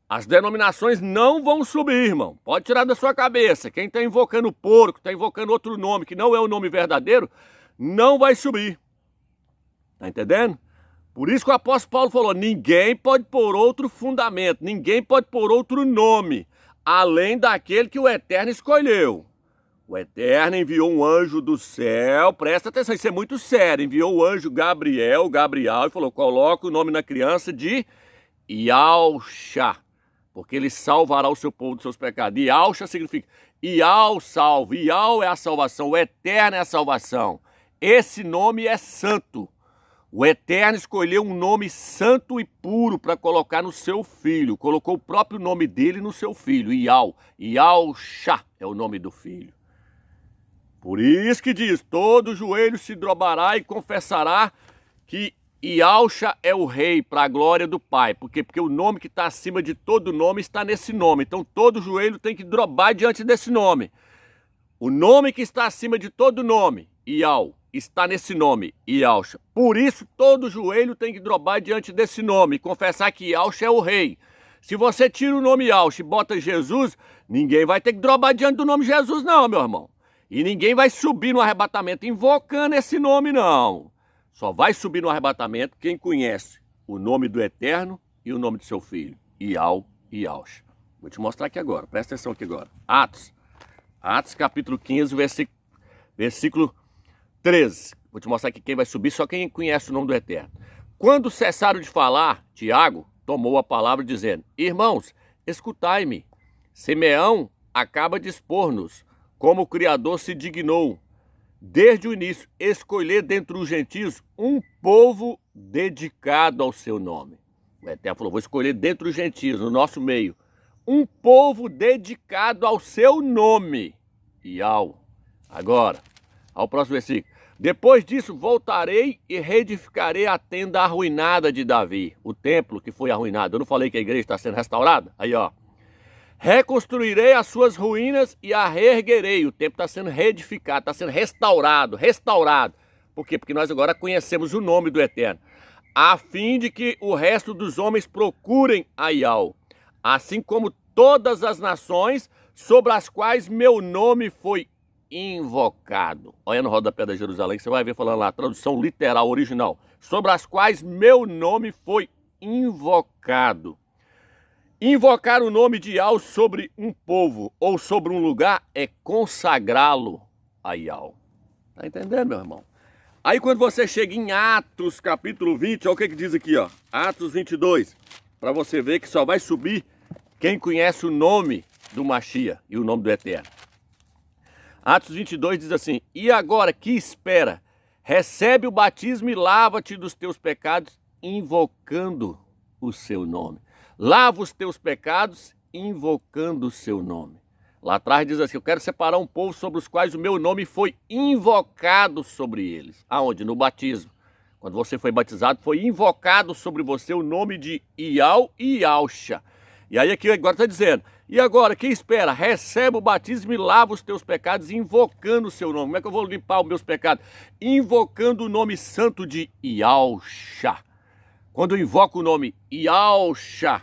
Speaker 1: As denominações não vão subir, irmão. Pode tirar da sua cabeça. Quem está invocando porco, está invocando outro nome que não é o nome verdadeiro, não vai subir. Está entendendo? Por isso que o apóstolo Paulo falou, ninguém pode pôr outro fundamento, ninguém pode pôr outro nome, além daquele que o Eterno escolheu. O Eterno enviou um anjo do céu, presta atenção, isso é muito sério, enviou o anjo Gabriel, e falou, coloca o nome na criança de Yahshua, porque ele salvará o seu povo dos seus pecados. Yahshua significa Yah salvo, Yah é a salvação, o Eterno é a salvação. Esse nome é santo. O Eterno escolheu um nome santo e puro para colocar no seu filho. Colocou o próprio nome dele no seu filho, Yahshua é o nome do filho. Por isso que diz, todo joelho se dobrará e confessará que Yahshua é o rei para a glória do Pai. Por quê? Porque o nome que está acima de todo nome está nesse nome. Então todo joelho tem que dobrar diante desse nome. O nome que está acima de todo nome, Yahweh, está nesse nome, Yahshua. Por isso todo joelho tem que dobrar diante desse nome e confessar que Yahshua é o rei. Se você tira o nome Yahshua e bota Jesus, ninguém vai ter que dobrar diante do nome Jesus não, meu irmão. E ninguém vai subir no arrebatamento invocando esse nome, não. Só vai subir no arrebatamento quem conhece o nome do Eterno e o nome do seu filho, Yahweh e Yahshua. Vou te mostrar aqui agora, presta atenção aqui agora. Atos capítulo 15, versículo 13. Vou te mostrar aqui quem vai subir, só quem conhece o nome do Eterno. Quando cessaram de falar, Tiago tomou a palavra dizendo, irmãos, escutai-me, Simeão acaba de expor-nos como o Criador se dignou, desde o início, escolher dentre os gentios um povo dedicado ao seu nome. O Eterno falou, vou escolher dentre os gentios, no nosso meio, um povo dedicado ao seu nome. Yahweh. Agora, ao próximo versículo. Depois disso, voltarei e reedificarei a tenda arruinada de Davi, o templo que foi arruinado. Eu não falei que a igreja está sendo restaurada? Aí, ó. Reconstruirei as suas ruínas e a reerguerei. O templo está sendo reedificado, está sendo restaurado. Por quê? Porque nós agora conhecemos o nome do Eterno. A fim de que o resto dos homens procurem a Yahweh, assim como todas as nações sobre as quais meu nome foi invocado. Olha no rodapé da Jerusalém, que você vai ver falando lá, tradução literal, original. Sobre as quais meu nome foi invocado. Invocar o nome de Yahweh sobre um povo ou sobre um lugar é consagrá-lo a Yahweh. Tá entendendo, meu irmão? Aí quando você chega em Atos capítulo 20, olha o que diz aqui, ó. Atos 22, para você ver que só vai subir quem conhece o nome do Mashiach e o nome do Eterno. Atos 22 diz assim, e agora que espera? Recebe o batismo e lava-te dos teus pecados, invocando o seu nome. Lava os teus pecados, invocando o seu nome. Lá atrás diz assim, eu quero separar um povo sobre os quais o meu nome foi invocado sobre eles. Aonde? No batismo. Quando você foi batizado, foi invocado sobre você o nome de Iau e Iauxa. E aí aqui agora está dizendo, e agora, quem espera? Recebe o batismo e lava os teus pecados, invocando o seu nome. Como é que eu vou limpar os meus pecados? Invocando o nome santo de Iauxa. Quando eu invoco o nome Iauxa,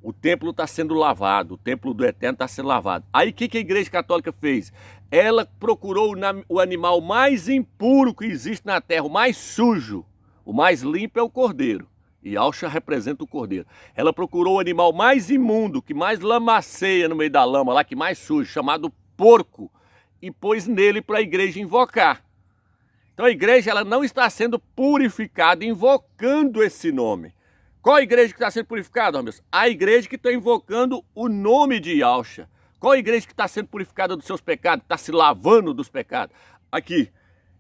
Speaker 1: o templo está sendo lavado, o templo do Eterno está sendo lavado. Aí o que a Igreja Católica fez? Ela procurou o animal mais impuro que existe na terra, o mais sujo. O mais limpo é o cordeiro. Iauxa representa o cordeiro. Ela procurou o animal mais imundo, que mais lamaceia no meio da lama, lá que mais sujo, chamado porco, e pôs nele para a igreja invocar. Então a igreja ela não está sendo purificada invocando esse nome. Qual a igreja que está sendo purificada, meus? A igreja que está invocando o nome de Iauxa. Qual a igreja que está sendo purificada dos seus pecados, está se lavando dos pecados? Aqui.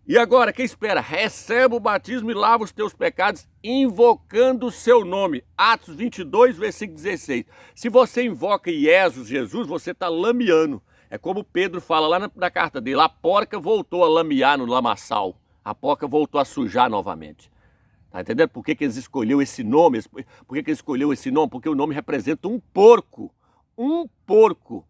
Speaker 1: E agora, quem espera? Recebe o batismo e lava os teus pecados, invocando o seu nome. Atos 22, versículo 16. Se você invoca Jesus, você está lameando. É como Pedro fala lá na carta dele, a porca voltou a lamear no lamaçal. A porca voltou a sujar novamente. Tá entendendo? Por que eles escolheram esse nome? Por que eles escolheram esse nome? Porque o nome representa um porco. Um porco.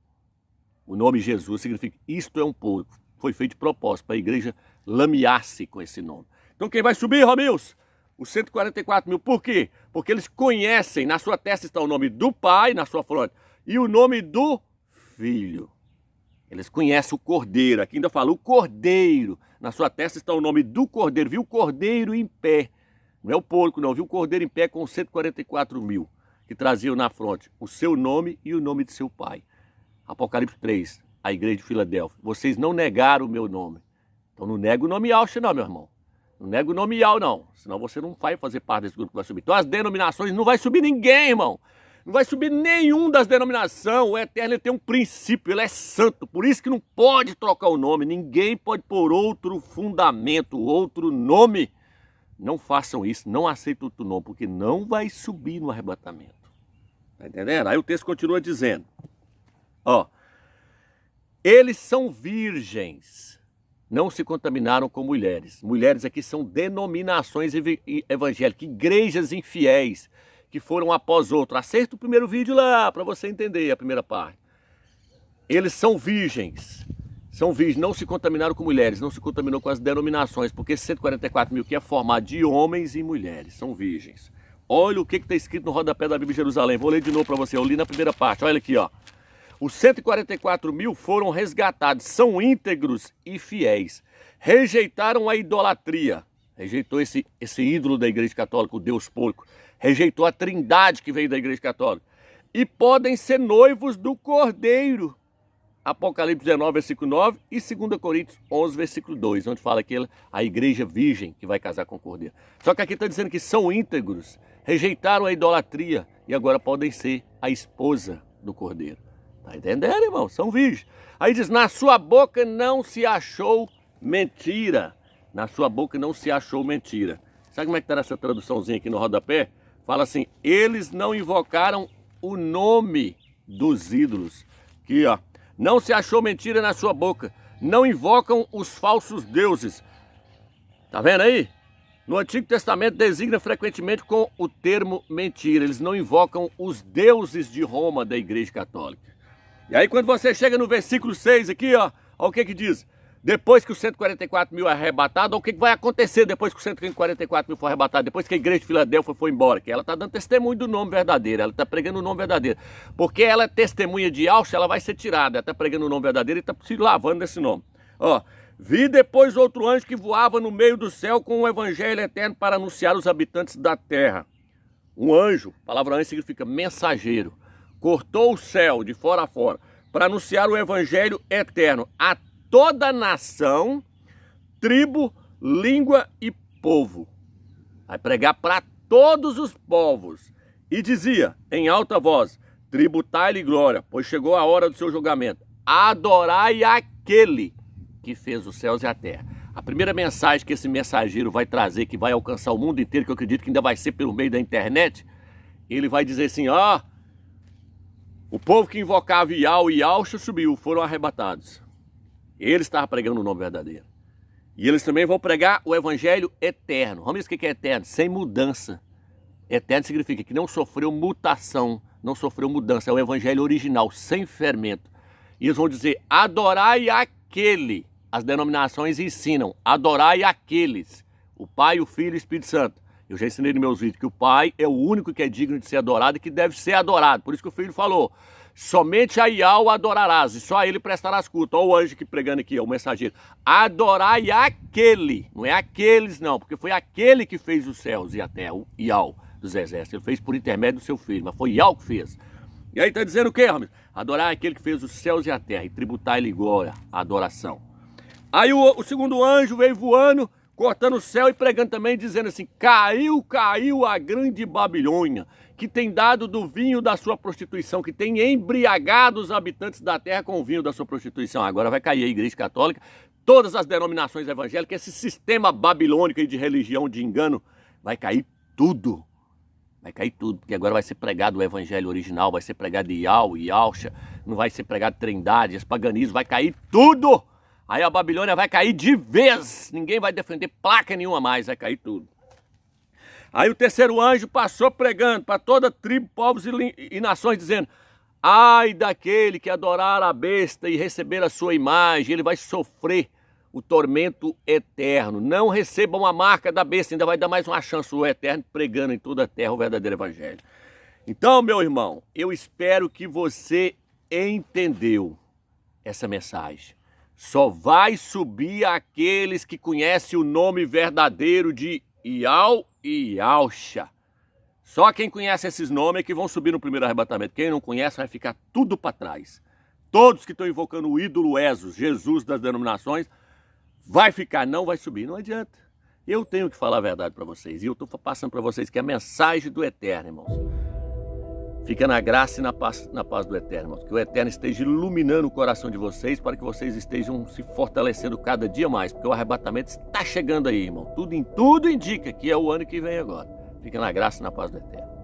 Speaker 1: O nome Jesus significa, isto é um porco. Foi feito de propósito para a igreja lamear-se com esse nome. Então quem vai subir, Romilson? Os 144 mil. Por quê? Porque eles conhecem, na sua testa está o nome do Pai, na sua fronte, e o nome do Filho. Eles conhecem o Cordeiro. Aqui ainda fala o Cordeiro. Na sua testa está o nome do Cordeiro. Viu o Cordeiro em pé. Não é o porco, não. Viu o Cordeiro em pé com 144 mil. Que traziam na fronte o seu nome e o nome de seu Pai. Apocalipse 3. A igreja de Filadélfia. Vocês não negaram o meu nome. Então não nega o nome Iauxa não, meu irmão. Não nega o nome Iau não. Senão você não vai fazer parte desse grupo que vai subir. Então as denominações não vai subir ninguém, irmão. Não vai subir nenhum das denominações. O Eterno ele tem um princípio, ele é santo. Por isso que não pode trocar o nome. Ninguém pode pôr outro fundamento, outro nome. Não façam isso, não aceitem outro nome, porque não vai subir no arrebatamento. Tá entendendo? Aí o texto continua dizendo. Ó. Eles são virgens, não se contaminaram com mulheres. Mulheres aqui são denominações evangélicas, igrejas infiéis, que foram após outro. Aceita o primeiro vídeo lá, para você entender a primeira parte. Eles são virgens, não se contaminaram com mulheres, não se contaminou com as denominações, porque 144 mil que é formado de homens e mulheres, são virgens. Olha o que está escrito no rodapé da Bíblia de Jerusalém. Vou ler de novo para você, eu li na primeira parte, olha aqui, ó. Os 144 mil foram resgatados, são íntegros e fiéis. Rejeitaram a idolatria. Rejeitou esse ídolo da Igreja Católica, o Deus porco. Rejeitou a trindade que veio da Igreja Católica. E podem ser noivos do Cordeiro. Apocalipse 19, versículo 9 e 2 Coríntios 11, versículo 2, onde fala que a igreja virgem que vai casar com o Cordeiro. Só que aqui está dizendo que são íntegros, rejeitaram a idolatria e agora podem ser a esposa do Cordeiro. Tá entendendo, irmão? São virgens. Aí diz, na sua boca não se achou mentira. Na sua boca não se achou mentira. Sabe como é que está essa traduçãozinha aqui no rodapé? Fala assim, eles não invocaram o nome dos ídolos. Aqui, ó. Não se achou mentira na sua boca. Não invocam os falsos deuses. Tá vendo aí? No Antigo Testamento designa frequentemente com o termo mentira. Eles não invocam os deuses de Roma da Igreja Católica. E aí quando você chega no versículo 6 aqui, ó, olha o que diz. Depois que os 144 mil é arrebatado, o que vai acontecer depois que os 144 mil for arrebatado? Depois que a igreja de Filadélfia foi embora, que ela está dando testemunho do nome verdadeiro, ela está pregando o nome verdadeiro. Porque ela é testemunha de Iauxa, ela vai ser tirada, ela está pregando o nome verdadeiro e está se lavando desse nome. Ó, vi depois outro anjo que voava no meio do céu com o evangelho eterno para anunciar os habitantes da terra. Um anjo, a palavra anjo significa mensageiro, cortou o céu de fora a fora para anunciar o evangelho eterno a toda nação, tribo, língua e povo. Vai pregar para todos os povos. E dizia em alta voz, tributai-lhe glória, pois chegou a hora do seu julgamento. Adorai aquele que fez os céus e a terra. A primeira mensagem que esse mensageiro vai trazer, que vai alcançar o mundo inteiro, que eu acredito que ainda vai ser pelo meio da internet, ele vai dizer assim, ó, O povo que invocava Iau e Iauxa subiu, foram arrebatados. Eles estavam pregando o nome verdadeiro. E eles também vão pregar o evangelho eterno. Vamos ver o que é eterno? Sem mudança. Eterno significa que não sofreu mutação, não sofreu mudança. É o evangelho original, sem fermento. E eles vão dizer, adorai aquele. As denominações ensinam, adorai aqueles. O Pai, o Filho e o Espírito Santo. Eu já ensinei nos meus vídeos que o Pai é o único que é digno de ser adorado e que deve ser adorado. Por isso que o Filho falou, somente a Iau adorarás e só a ele prestarás culto. Olha o anjo que pregando aqui, o mensageiro. Adorai aquele, não é aqueles não, porque foi aquele que fez os céus e a terra, o Iau dos exércitos. Ele fez por intermédio do seu filho, mas foi Iau que fez. E aí está dizendo o quê, Ramos? Adorar aquele que fez os céus e a terra e tributar-lhe glória, a adoração. Aí o segundo anjo veio voando, cortando o céu e pregando também, dizendo assim, caiu, caiu a grande Babilônia, que tem dado do vinho da sua prostituição, que tem embriagado os habitantes da terra com o vinho da sua prostituição. Agora vai cair a Igreja Católica, todas as denominações evangélicas, esse sistema babilônico de religião, de engano, vai cair tudo. Vai cair tudo, porque agora vai ser pregado o evangelho original, vai ser pregado Iau, Iauxa, não vai ser pregado Trindade, esse paganismo, vai cair tudo. Aí a Babilônia vai cair de vez, ninguém vai defender placa nenhuma mais, vai cair tudo. Aí o terceiro anjo passou pregando para toda tribo, povos e nações, dizendo, ai daquele que adorar a besta e receber a sua imagem, ele vai sofrer o tormento eterno. Não recebam a marca da besta, ainda vai dar mais uma chance o eterno pregando em toda a terra o verdadeiro evangelho. Então, meu irmão, eu espero que você entendeu essa mensagem. Só vai subir aqueles que conhecem o nome verdadeiro de Iau e Iauxa. Só quem conhece esses nomes é que vão subir no primeiro arrebatamento. Quem não conhece vai ficar tudo para trás. Todos que estão invocando o ídolo Esos, Jesus das denominações, vai ficar, não vai subir. Não adianta. Eu tenho que falar a verdade para vocês. E eu estou passando para vocês que é a mensagem do Eterno, irmãos. Fica na graça e na paz do Eterno, irmãos. Que o Eterno esteja iluminando o coração de vocês para que vocês estejam se fortalecendo cada dia mais. Porque o arrebatamento está chegando aí, irmão. Tudo indica que é o ano que vem agora. Fica na graça e na paz do Eterno.